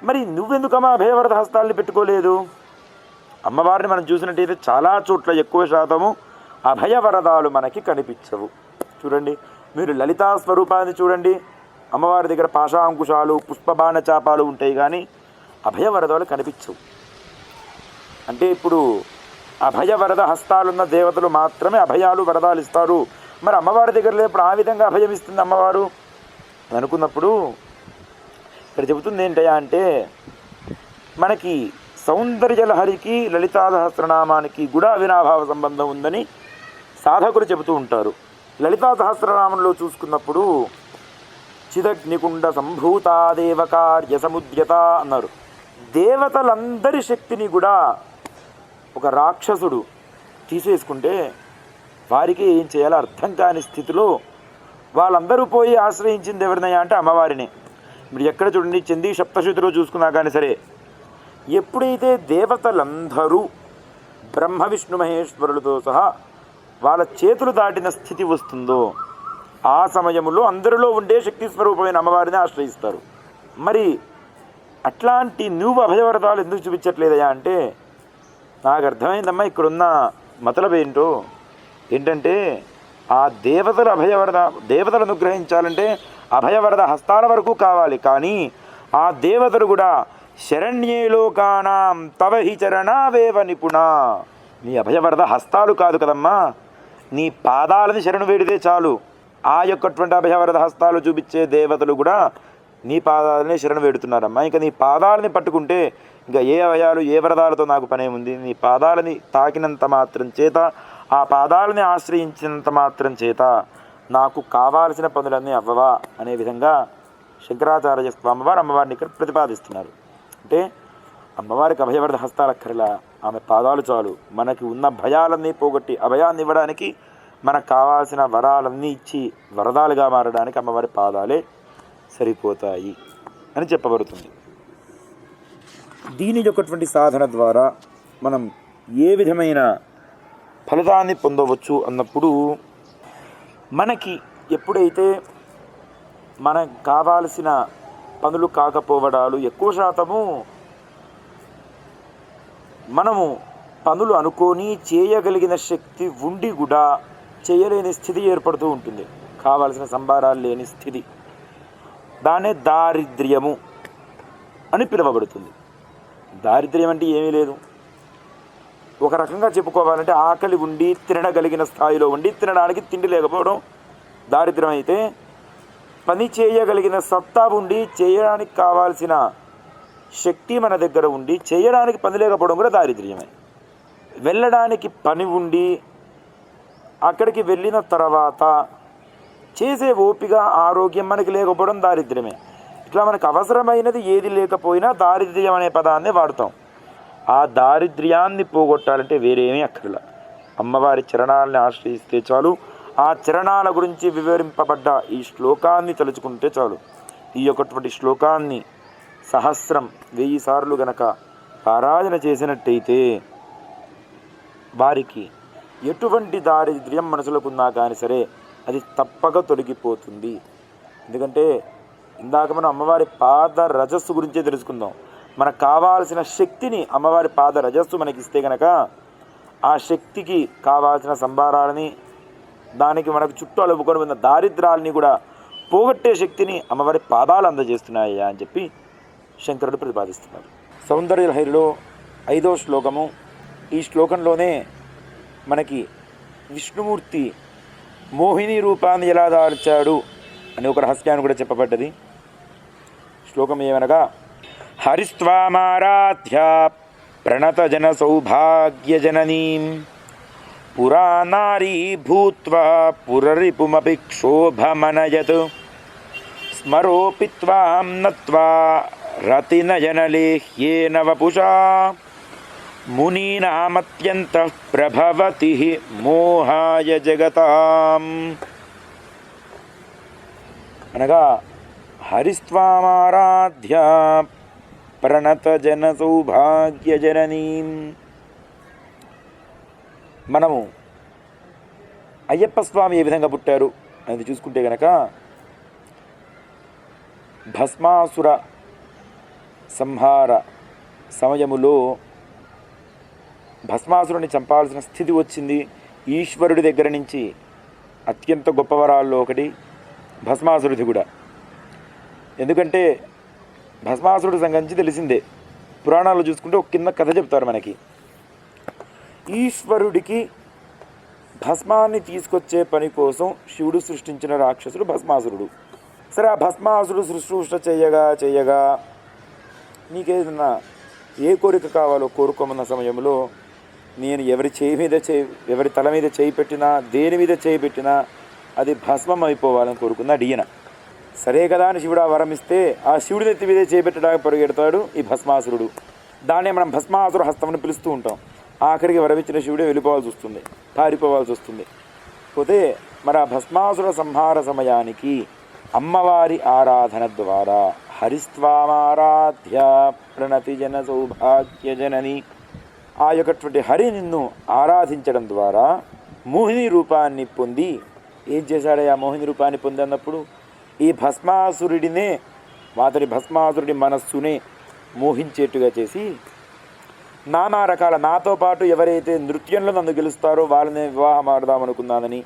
మరి నువ్వెందుకమ్మా అభయవరద హస్తాలని పెట్టుకోలేదు? అమ్మవారిని మనం చూసినట్టయితే చాలా చోట్ల ఎక్కువ శాతము అభయవరదాలు మనకి కనిపించవు. చూడండి, మీరు లలితా స్వరూపాన్ని చూడండి, అమ్మవారి దగ్గర పాశాంకుశాలు పుష్పబాణ చాపాలు ఉంటాయి, కానీ అభయవరదాలు కనిపించవు. అంటే ఇప్పుడు అభయవరద హస్తాలున్న దేవతలు మాత్రమే అభయాలు వరదాలు ఇస్తారు. మరి అమ్మవారి దగ్గర లేప్పుడు ఆ విధంగా అభయం ఇస్తుంది అమ్మవారు అనుకున్నప్పుడు ఇక్కడ చెబుతుంది ఏంటయ్యా అంటే, మనకి సౌందర్యలహరికి లలితా సహస్రనామానికి కూడా అవినాభావ సంబంధం ఉందని సాధకులు చెబుతూ ఉంటారు. లలితా సహస్రనామంలో చూసుకున్నప్పుడు చిదగ్నికుండ సంభూతా దేవకార్య సముద్యత అన్నారు. దేవతలందరి శక్తిని కూడా ఒక రాక్షసుడు తీసేసుకుంటే వారికి ఏం చేయాలో అర్థం కాని స్థితిలో వాళ్ళందరూ పోయి ఆశ్రయించింది ఎవరినయ్యా అంటే అమ్మవారిని. మీరు ఎక్కడ చూడండి, చందీ సప్తశతిలో చూసుకున్నా కానీ సరే, ఎప్పుడైతే దేవతలందరూ బ్రహ్మ విష్ణు మహేశ్వరులతో సహా వాళ్ళ చేతులు దాటిన స్థితి వస్తుందో ఆ సమయంలో అందరిలో ఉండే శక్తి స్వరూపమైన అమ్మవారిని ఆశ్రయిస్తారు. మరి అట్లాంటి నువ్వు అభయవరదాలు ఎందుకు చూపించట్లేదయా అంటే, నాకు అర్థమైందమ్మా ఇక్కడున్న మతలబ్ ఏంటంటే ఆ దేవతలు దేవతలు అనుగ్రహించాలంటే అభయవరద హస్తాల వరకు కావాలి, కానీ ఆ దేవతలు కూడా శరణ్యే లోకానాం తవ హి చరణావేవ నిపుణా, నీ అభయవరద హస్తాలు కాదు కదమ్మా, నీ పాదాలని శరణు వేడితే చాలు. ఆ యొక్కటువంటి అభయవరద హస్తాలు చూపించే దేవతలు కూడా నీ పాదాలని శరణు వేడుతున్నారమ్మా. ఇంకా నీ పాదాలని పట్టుకుంటే ఇంకా ఏ అభయాలు ఏ వరదాలతో నాకు పనేముంది, నీ పాదాలని తాకినంత మాత్రం చేత, ఆ పాదాలని ఆశ్రయించినంత మాత్రం చేత నాకు కావాల్సిన పనులన్నీ అవ్వవా అనే విధంగా శంకరాచార్య స్వామి వారు అమ్మవారిని ఇక్కడ ప్రతిపాదిస్తున్నారు. అంటే అమ్మవారికి అభయవరద హస్తాలక్కర్లా, ఆమె పాదాలు చాలు. మనకి ఉన్న భయాలన్నీ పోగొట్టి అభయాన్ని ఇవ్వడానికి, మనకు కావాల్సిన వరాలన్నీ ఇచ్చి వరదాలుగా మారడానికి అమ్మవారి పాదాలే సరిపోతాయి అని చెప్పబడుతుంది. దీని యొక్కటువంటి సాధన ద్వారా మనం ఏ విధమైన ఫలితాన్ని పొందవచ్చు అన్నప్పుడు, మనకి ఎప్పుడైతే మనకు కావాల్సిన పనులు కాకపోవడాలు ఎక్కువ శాతము మనము పనులు అనుకొని చేయగలిగిన శక్తి ఉండి కూడా చేయలేని స్థితి ఏర్పడుతూ ఉంటుంది, కావాల్సిన సంభారాలు లేని స్థితి. దాన్నే దారిద్ర్యము అని పిలువబడుతుంది. దారిద్ర్యం అంటే ఏమీ లేదు, ఒక రకంగా చెప్పుకోవాలంటే ఆకలి ఉండి తినగలిగిన స్థాయిలో ఉండి తినడానికి తిండి లేకపోవడం దారిద్ర్యం అయితే, పని చేయగలిగిన సత్తా ఉండి చేయడానికి కావాల్సిన శక్తి మన దగ్గర ఉండి చేయడానికి పని లేకపోవడం కూడా దారిద్ర్యమే. వెళ్ళడానికి పని ఉండి అక్కడికి వెళ్ళిన తర్వాత చేసే ఓపిక ఆరోగ్యం మనకి లేకపోవడం దారిద్ర్యమే. ఇట్లా మనకు అవసరమైనది ఏది లేకపోయినా దారిద్ర్యం అనే పదాన్ని వాడతాం. ఆ దారిద్ర్యాన్ని పోగొట్టాలంటే వేరేమీ అక్కర్లా, అమ్మవారి చరణాలని ఆశ్రయిస్తే చాలు. ఆ చరణాల గురించి వివరింపబడ్డ ఈ శ్లోకాన్ని తలుచుకుంటే చాలు. ఈ యొక్కటువంటి శ్లోకాన్ని సహస్రం 1000 సార్లు గనక పారాయణ చేసినట్టయితే వారికి ఎటువంటి దారిద్ర్యం మనసులోకున్నా కానీ సరే అది తప్పక తొలగిపోతుంది. ఎందుకంటే ఇందాక మనం అమ్మవారి పాద రజస్సు గురించే తెలుసుకుందాం. మనకు కావాల్సిన శక్తిని అమ్మవారి పాద రజస్సు మనకి ఇస్తే కనుక ఆ శక్తికి కావాల్సిన సంభారాలని, దానికి మనకు చుట్టూ అలుపుకొని ఉన్న దారిద్రాలని కూడా పోగొట్టే శక్తిని అమ్మవారి పాదాలు అందజేస్తున్నాయా అని చెప్పి శంకరుడు ప్రతిపాదిస్తున్నారు. సౌందర్యలహరిలో 5వ శ్లోకము. ఈ శ్లోకంలోనే మనకి విష్ణుమూర్తి మోహిని రూపాన్ని ఎలా దాల్చాడు అని ఒక రహస్యాన్ని కూడా చెప్పబడ్డది. శ్లోకం ఏమనగా, హరిస్త్వామారాధ్య ప్రణత జన సౌభాగ్య జననీం పురా నారీ భూత్వా పురరిపుమపి క్షోభమనయత్ స్మరోపి త్వాం నత్వా రతినయనలేహ్యేన వపుషా మునీనామత్యంతః ప్రభవతి మోహాయ జగతాం. అనగా హరిస్త్వామారాధ్య ప్రణత జన సౌభాగ్య జననీం. మనము అయ్యప్ప స్వామి ఏ విధంగా పుట్టారు అనేది చూసుకుంటే గనక, భస్మాసుర సంహార సమయములో భస్మాసురుని చంపాల్సిన స్థితి వచ్చింది. ఈశ్వరుడి దగ్గర నుంచి అత్యంత గొప్ప వరాల్లో ఒకటి భస్మాసురుడి కూడా. ఎందుకంటే భస్మాసురుడి సంగతి తెలిసిందే. పురాణాల్లో చూసుకుంటే ఒక కింద కథ చెప్తారు మనకి. ఈశ్వరుడికి భస్మాన్ని తీసుకొచ్చే పని కోసం శివుడు సృష్టించిన రాక్షసుడు భస్మాసురుడు. సరే, ఆ భస్మాసురుడు సృష్టి చేయగా నీకేదన్నా ఏ కోరిక కావాలో కోరుకోమన్న సమయంలో నేను ఎవరి తల మీద చేయి పెట్టినా, దేని మీద చేయి పెట్టినా అది భస్మం అయిపోవాలని కోరుకున్నాడు ఈయన. సరే కదా అని శివుడు ఆ వరం ఇస్తే ఆ శివుడి నెత్తి మీదే చేపెట్టడానికి పరిగెడతాడు ఈ భస్మాసురుడు. దాన్నే మనం భస్మాసుర హస్తంని పిలుస్తూ ఉంటాం. ఆఖరికి వరమిచ్చిన శివుడే వెళ్ళిపోవాల్సి వస్తుంది, పారిపోవాల్సి వస్తుంది. పోతే మరి ఆ భస్మాసుర సంహార సమయానికి అమ్మవారి ఆరాధన ద్వారా హరిస్త్వామారాధ్య ప్రణతి జన సౌభాగ్య జనని, ఆ యొక్కటువంటి హరి నిన్ను ఆరాధించడం ద్వారా మోహిని రూపాన్ని పొంది ఏం చేశాడు? ఆ మోహిని రూపాన్ని పొంది అన్నప్పుడు ఈ భస్మాసురుడినే, భస్మాసురుడి మనస్సునే మోహించేట్టుగా చేసి నానా రకాల, నాతో పాటు ఎవరైతే నృత్యంలో నన్ను గెలుస్తారో వాళ్ళని వివాహం ఆడదామనుకున్నానని,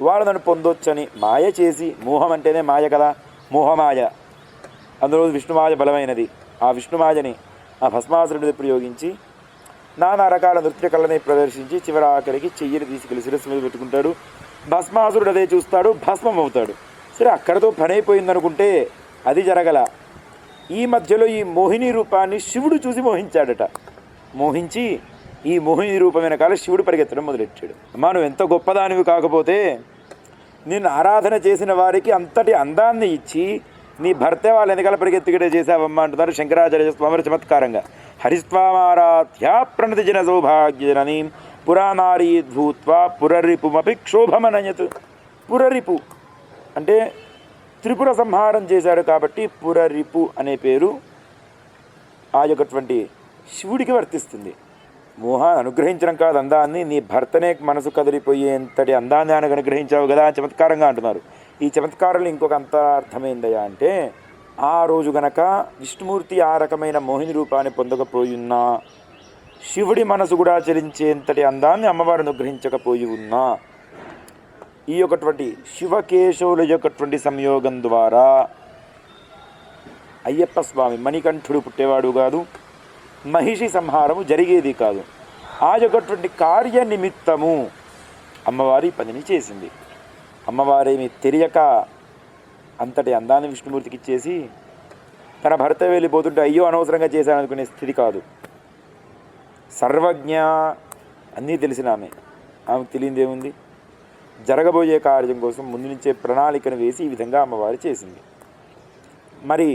వాళ్ళు నన్ను పొందొచ్చని మాయ చేసి, మోహం అంటేనే మాయ కదా, మోహమాయ, అందులో విష్ణుమాయ బలమైనది. ఆ విష్ణుమాయని ఆ భస్మాసురుడిని ప్రయోగించి నానా రకాల నృత్య కళని ప్రదర్శించి చివరి ఆఖరికి చెయ్యిని తీసుకెళ్ళి శిరస్సు మీద పెట్టుకుంటాడు. భస్మాసురుడు అదే చూస్తాడు, భస్మం అవుతాడు. సరే, అక్కడితో పని అయిపోయిందనుకుంటే అది జరగల. ఈ మధ్యలో ఈ మోహిని రూపాన్ని శివుడు చూసి మోహించాడట. మోహించి ఈ మోహిని రూపం వెనకాల శివుడు పరిగెత్తడం మొదలెట్టాడు. అమ్మా, నువ్వు ఎంత గొప్పదానివి కాకపోతే నిన్ను ఆరాధన చేసిన వారికి అంతటి అందాన్ని ఇచ్చి నీ భర్తే వాళ్ళ వెనకాల పరిగెత్తిగడే చేశావమ్మా అంటున్నారు శంకరాచార్య స్వామి చమత్కారంగా. హరిస్వామారాధ్య ప్రణతి జన సౌభాగ్య జననీ పురానారీ భూత్వా పురరిపుమపి క్షోభమనయత్. పురరిపు అంటే త్రిపుర సంహారం చేశాడు కాబట్టి పురరిపు అనే పేరు ఆ యొక్కటువంటి శివుడికి వర్తిస్తుంది. మోహాన్ని అనుగ్రహించడం కాదు, అందాన్ని, నీ భర్తనే మనసు కదిలిపోయేంతటి అందాన్ని ఆయన అనుగ్రహించావు కదా చమత్కారంగా అంటున్నారు. ఈ చమత్కారంలో ఇంకొక అంతరార్థమైందయ్యా అంటే, ఆ రోజు గనక విష్ణుమూర్తి ఆ రకమైన మోహిని రూపాన్ని పొందకపోయున్నా, శివుడి మనసు కూడా చలించేంతటి అందాన్ని అమ్మవారు అనుగ్రహించకపోయి ఉన్నా, ఈ యొక్కటువంటి శివకేశవుల యొక్కటువంటి సంయోగం ద్వారా అయ్యప్ప స్వామి మణికంఠుడు పుట్టేవాడు కాదు, మహిషి సంహారము జరిగేది కాదు. ఆ యొక్కటువంటి కార్యనిమిత్తము అమ్మవారి పనిని చేసింది. అమ్మవారేమి తెలియక అంతటి అందాన్ని విష్ణుమూర్తికి ఇచ్చేసి తన భర్త వెళ్ళిపోతుంటే అయ్యో అనవసరంగా చేశాననుకునే స్థితి కాదు. సర్వజ్ఞ, అన్నీ తెలిసిన ఆమెకు తెలియదేముంది? జరగబోయే కార్యం కోసం ముందు నుంచే ప్రణాళికను వేసి ఈ విధంగా అమ్మవారు చేసింది. మరి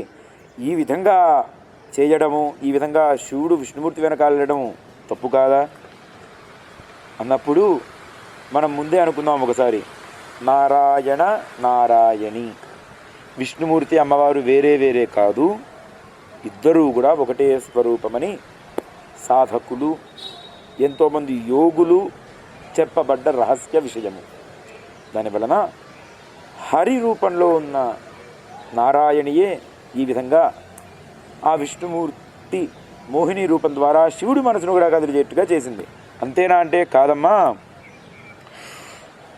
ఈ విధంగా చేయడము, ఈ విధంగా శివుడు విష్ణుమూర్తి వెనకాల వెళ్ళడము తప్పు కాదా అన్నప్పుడు మనం ముందే అనుకుందాం ఒకసారి, నారాయణ నారాయణి, విష్ణుమూర్తి అమ్మవారు వేరే వేరే కాదు, ఇద్దరూ కూడా ఒకటే స్వరూపమని సాధకులు, ఎంతోమంది యోగులు చెప్పబడ్డ రహస్య విషయము. దానివలన హరి రూపంలో ఉన్న నారాయణియే ఈ విధంగా ఆ విష్ణుమూర్తి మోహిని రూపం ద్వారా శివుడి మనసును కూడా కదిలిచేట్టుగా చేసింది. అంతేనా అంటే కాదమ్మా.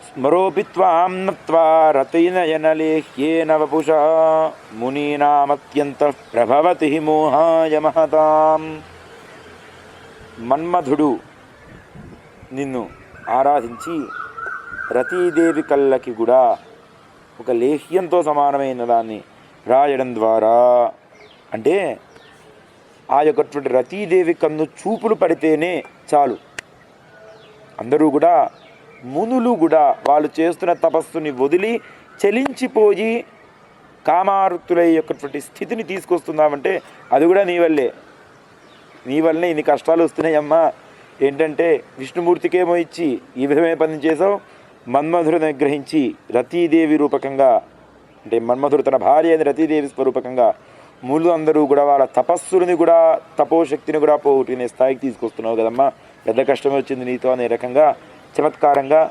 స్మరోపి త్వాం నత్వా రతినయనలేహ్యేన వపుషా మునీనామత్యంత ప్రభవతి మోహాయ మహతాం. మన్మధుడు నిన్ను ఆరాధించి రతీదేవి కళ్ళకి కూడా ఒక లేహ్యంతో సమానమైన దాన్ని రాయడం ద్వారా, అంటే ఆ యొక్కటువంటి రతీదేవి కన్ను చూపులు పడితేనే చాలు అందరూ కూడా, మునులు కూడా వాళ్ళు చేస్తున్న తపస్సుని వదిలి చలించిపోయి కామారుతులై యొక్కటువంటి స్థితిని తీసుకొస్తున్నామంటే అది కూడా నీ వల్లే. నీ వల్లనే ఇన్ని కష్టాలు వస్తున్నాయమ్మా. ఏంటంటే విష్ణుమూర్తికేమో ఇచ్చి ఈ విధమైన పని చేసావు, మన్మధుడిని నిగ్రహించి రతీదేవి రూపకంగా, అంటే మన్మధుడు తన భార్య అయిన రతీదేవి స్వరూపకంగా మునులు అందరూ కూడా వాళ్ళ తపస్సుని కూడా తపోశక్తిని కూడా పోగొట్టుకునే స్థాయికి తీసుకొస్తున్నావు కదమ్మా. పెద్ద కష్టమే వచ్చింది నీతో అనే రకంగా చమత్కారంగా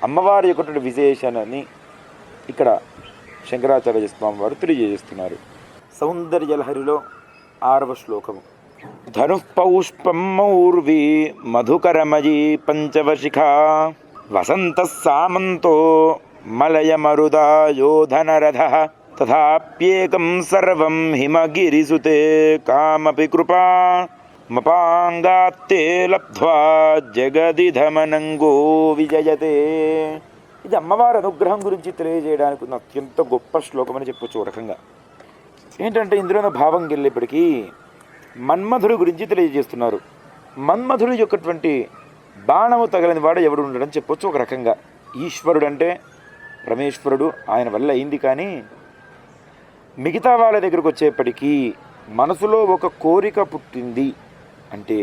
అమ్మవారి యొక్క విశేషాన్ని ఇక్కడ శంకరాచార్య స్వామి వారు తెలియజేస్తున్నారు. సౌందర్యలహరిలో 6వ శ్లోకము. ధనుఃపౌష్పం మౌర్వీ మధుకరమయీ పంచవశిఖా వసంత సామంతో మలయమరుదా యోధనరథ తథాప్యేకం సర్వం హిమగిరిసుతే కామపి కృపా మపాంగాత్తే లబ్ధ్వా జగదిధమనంగో విజయతే. ఇది అమ్మవారి అనుగ్రహం గురించి తెలియజేయడానికి ఉన్న అత్యంత గొప్ప శ్లోకం అని చెప్పొచ్చు. ఒక రకంగా ఏంటంటే ఇందులో భావం వెళ్ళేప్పటికీ మన్మధుడి గురించి తెలియజేస్తున్నారు. మన్మధుడి యొక్కటువంటి బాణము తగలని వాడు ఎవడు ఉండడం చెప్పొచ్చు. ఒక రకంగా ఈశ్వరుడు అంటే పరమేశ్వరుడు, ఆయన వల్ల అయింది. కానీ మిగతా వాళ్ళ దగ్గరకు వచ్చేప్పటికీ మనసులో ఒక కోరిక పుట్టింది అంటే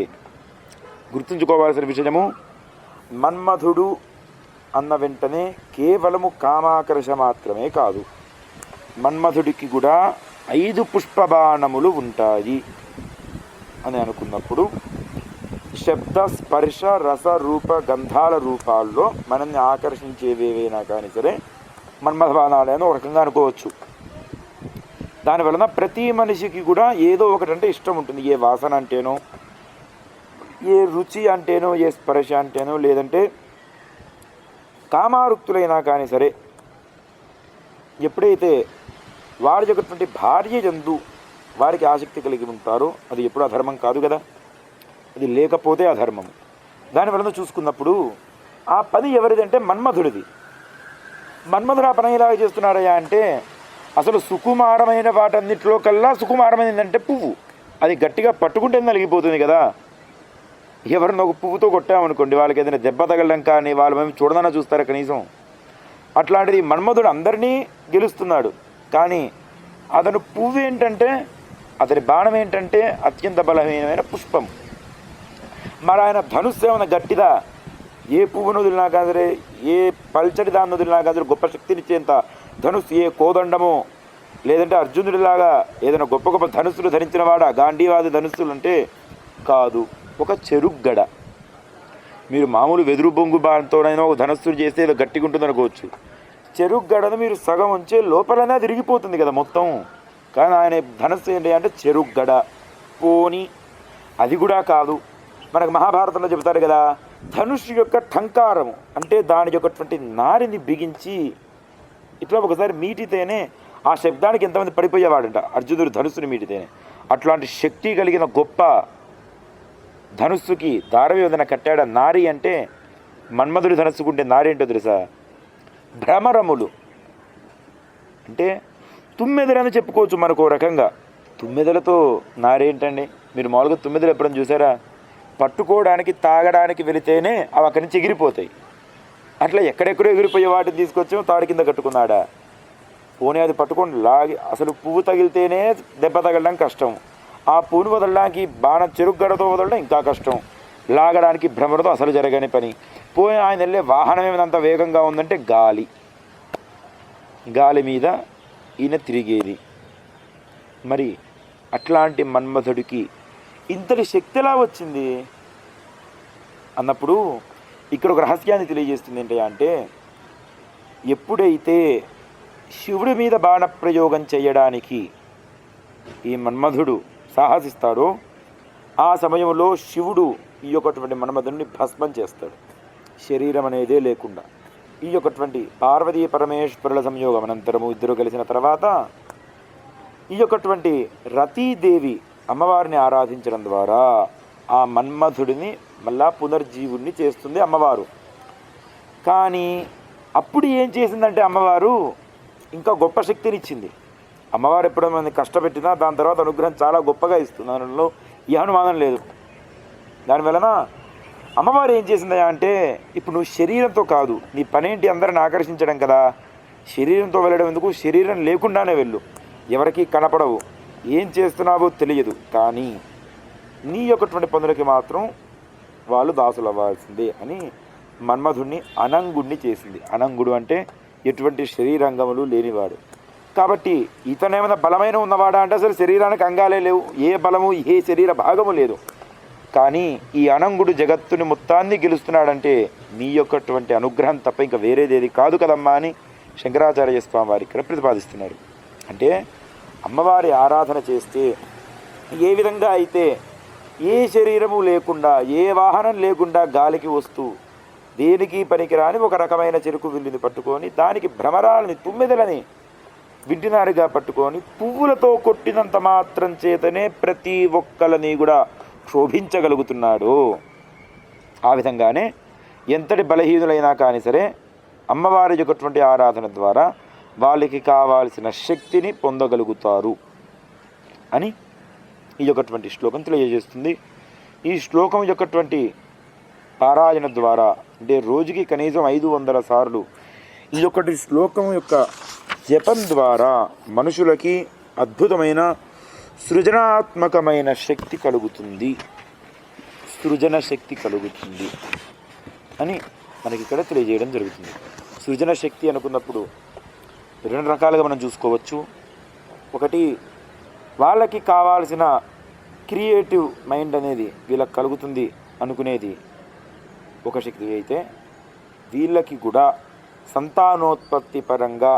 గుర్తుంచుకోవాల్సిన విషయము, మన్మధుడు అన్న వెంటనే కేవలము కామాకర్ష మాత్రమే కాదు, మన్మధుడికి కూడా 5 పుష్పబాణములు ఉంటాయి అని అనుకున్నప్పుడు శబ్ద స్పర్శ రస రూప గంధాల రూపాల్లో మనల్ని ఆకర్షించేవేవైనా కానీ సరే మన్మథ బాణాలే అని ఒక రకంగా అనుకోవచ్చు. దానివలన ప్రతి మనిషికి కూడా ఏదో ఒకటంటే ఇష్టం ఉంటుంది. ఏ వాసన అంటేనో, ఏ రుచి అంటేనో, ఏ స్పర్శ అంటేనో, లేదంటే కామారుక్తులైనా కానీ సరే ఎప్పుడైతే వారి యొక్కటువంటి భార్య యందు వారికి ఆసక్తి కలిగి ఉంటారో అది ఎప్పుడు అధర్మం కాదు కదా, అది లేకపోతే అధర్మం. దానివలన చూసుకున్నప్పుడు ఆ పని ఎవరిదంటే మన్మధుడిది. మన్మధుడు ఆ పని ఎలా చేస్తున్నారయ్యా అంటే అసలు సుకుమారమైన వాటన్నిటిలో కల్లా సుకుమారమైనదంటే పువ్వు. అది గట్టిగా పట్టుకుంటే నలిగిపోతుంది కదా. ఎవరిని ఒక పువ్వుతో కొట్టామనుకోండి వాళ్ళకి ఏదైనా దెబ్బ తగలడం కానీ వాళ్ళు మేము చూడదన్నా చూస్తారా కనీసం. అట్లాంటిది మన్మధుడు అందరినీ గెలుస్తున్నాడు. కానీ అతను పువ్వు ఏంటంటే, అతని బాణం ఏంటంటే అత్యంత బలహీనమైన పుష్పం. మరి ఆయన ధనుస్సు ఏమైనా గట్టిదా, ఏ పువ్వును వదిలినా కాదరే, ఏ పల్చడి దాన్ని వదిలినా కాదు గొప్ప శక్తినిచ్చేంత ధనుస్సు, ఏ కోదండమో లేదంటే అర్జునుడిలాగా ఏదైనా గొప్ప గొప్ప ధనుస్సులు ధరించిన వాడా గాంధీవాది ధనుస్సులు అంటే కాదు, ఒక చెరుగ్గడ. మీరు మామూలు వెదురు బొంగు బాణతోనైనా ఒక ధనుస్సులు చేస్తే ఏదో గట్టిగా ఉంటుంది అనుకోవచ్చు. చెరుగ్గడను మీరు సగం ఉంచే లోపలనే తిరిగిపోతుంది కదా మొత్తం. కానీ ఆయన ధనుస్సు ఏంటి అంటే చెరుగ్గడ. పోని అది కూడా కాదు, మనకు మహాభారతంలో చెబుతారు కదా, ధనుష్ యొక్క ఠంకారము అంటే దాని యొక్కటువంటి నారిని బిగించి ఇట్లా ఒకసారి మీటితేనే ఆ శబ్దానికి ఎంతమంది పడిపోయేవాడంట అర్జునుడు ధనుస్సుని మీటితేనే. అట్లాంటి శక్తి కలిగిన గొప్ప ధనుస్సుకి దారవేదన కట్టాడ. నారి అంటే మన్మధుడి ధనుస్సుకుంటే నారి ఏంటో తెలుసా, భ్రమరములు అంటే తుమ్మెదలని చెప్పుకోవచ్చు మనకు రకంగా. తుమ్మెదలతో నారేంటండి, మీరు మామూలుగా తుమ్మెదలు ఎప్పుడైనా చూసారా? పట్టుకోవడానికి తాగడానికి వెళితేనే అవి అక్కడి నుంచి ఎగిరిపోతాయి. అట్లా ఎక్కడెక్కడో ఎగిరిపోయే వాటిని తీసుకొచ్చాము తాడి కింద కట్టుకున్నాడా. పోనీ అది పట్టుకొని లాగి, అసలు పువ్వు తగిలితేనే దెబ్బ తగలడం కష్టం, ఆ పువ్వును వదలడానికి బాణ చెరుగ్గడతో వదలడం ఇంకా కష్టం, లాగడానికి భ్రమరతో అసలు జరగని పని. పోయి ఆయన వెళ్ళే వాహనం ఏమైనంత వేగంగా ఉందంటే గాలి మీద ఈయన తిరిగేది. మరి అట్లాంటి మన్మధుడికి ఇంతటి శక్తి ఎలా వచ్చింది అన్నప్పుడు ఇక్కడ ఒక రహస్యాన్ని తెలియజేస్తుంది. ఏంటి అంటే ఎప్పుడైతే శివుడి మీద బాణప్రయోగం చేయడానికి ఈ మన్మధుడు సాహసిస్తాడో ఆ సమయంలో శివుడు ఈ యొక్కటువంటి మన్మధుడిని భస్మం చేస్తాడు, శరీరం అనేదే లేకుండా. ఈ యొక్కటువంటి పార్వతీ పరమేశ్వరుల సంయోగం అనంతరము ఇద్దరు కలిసిన తర్వాత ఈ యొక్కటువంటి రతీదేవి అమ్మవారిని ఆరాధించడం ద్వారా ఆ మన్మధుడిని మళ్ళా పునర్జీవుణ్ణి చేస్తుంది అమ్మవారు. కానీ అప్పుడు ఏం చేసిందంటే అమ్మవారు ఇంకా గొప్ప శక్తినిచ్చింది. అమ్మవారు ఎప్పుడైనా మంది కష్టపెట్టినా దాని తర్వాత అనుగ్రహం చాలా గొప్పగా ఇస్తుంది, దానిలో ఏ అనుమానం లేదు. దానివలన అమ్మవారు ఏం చేసిందా అంటే, ఇప్పుడు నువ్వు శరీరంతో కాదు, నీ పనేంటి అందరిని ఆకర్షించడం కదా, శరీరంతో వెళ్ళడం ఎందుకు, శరీరం లేకుండానే వెళ్ళు, ఎవరికి కనపడవు, ఏం చేస్తున్నావో తెలియదు, కానీ నీ యొక్కటువంటి పనులకి మాత్రం వాళ్ళు దాసులు అవ్వాల్సిందే అని మన్మధుడిని అనంగుడిని చేసింది. అనంగుడు అంటే ఎటువంటి శరీరంగములు లేనివాడు. కాబట్టి ఇతనేమైనా బలమైన ఉన్నవాడా అంటే అసలు శరీరానికి అంగాలే లేవు, ఏ బలము ఏ శరీర భాగము లేదు. కానీ ఈ అనంగుడు జగత్తుని మొత్తాన్ని గెలుస్తున్నాడంటే నీ యొక్కటువంటి అనుగ్రహం తప్ప ఇంకా వేరేదేది కాదు కదమ్మా అని శంకరాచార్య స్వామి వారి ఇక్కడ ప్రతిపాదిస్తున్నారు. అంటే అమ్మవారి ఆరాధన చేస్తే ఏ విధంగా అయితే ఏ శరీరము లేకుండా ఏ వాహనం లేకుండా గాలికి వస్తూ దేనికి పనికిరాని ఒక రకమైన చెరుకు విల్లుని పట్టుకొని దానికి భ్రమరాలని తుమ్మెదలని వింటినారుగా పట్టుకొని పువ్వులతో కొట్టినంత మాత్రం చేతనే ప్రతి ఒక్కరిని కూడా క్షోభించగలుగుతున్నాడు. ఆ విధంగానే ఎంతటి బలహీనులైనా కానీ సరే అమ్మవారి యొక్కటువంటి ఆరాధన ద్వారా వాళ్ళకి కావాల్సిన శక్తిని పొందగలుగుతారు అని ఈ యొక్కటువంటి శ్లోకం తెలియజేస్తుంది. ఈ శ్లోకం యొక్కటువంటి పారాయణ ద్వారా అంటే రోజుకి కనీసం 500 సార్లు ఈ యొక్కటి శ్లోకం యొక్క జపం ద్వారా మనుషులకి అద్భుతమైన సృజనాత్మకమైన శక్తి కలుగుతుంది, సృజన శక్తి కలుగుతుంది అని మనకి ఇక్కడ తెలియజేయడం జరుగుతుంది. సృజన శక్తి అనుకున్నప్పుడు 2 రకాలుగా మనం చూసుకోవచ్చు. ఒకటి వాళ్ళకి కావాల్సిన క్రియేటివ్ మైండ్ అనేది వీళ్ళకి కలుగుతుంది అనుకునేది ఒక శక్తి అయితే, వీళ్ళకి కూడా సంతానోత్పత్తి పరంగా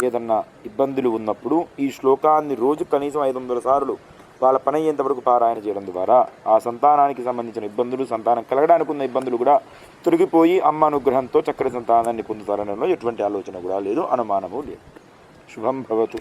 ఏదన్నా ఇబ్బందులు ఉన్నప్పుడు ఈ శ్లోకాన్ని రోజు కనీసం 500 సార్లు వాళ్ళ పని అయ్యేంతవరకు పారాయణ చేయడం ద్వారా ఆ సంతానానికి సంబంధించిన ఇబ్బందులు, సంతానం కలగడానికి ఉన్న ఇబ్బందులు కూడా తొలగిపోయి అమ్మ అనుగ్రహంతో చక్కటి సంతానాన్ని పొందుతారనలో ఎటువంటి ఆలోచన కూడా లేదు, అనుమానము లేదు. శుభం భవతు.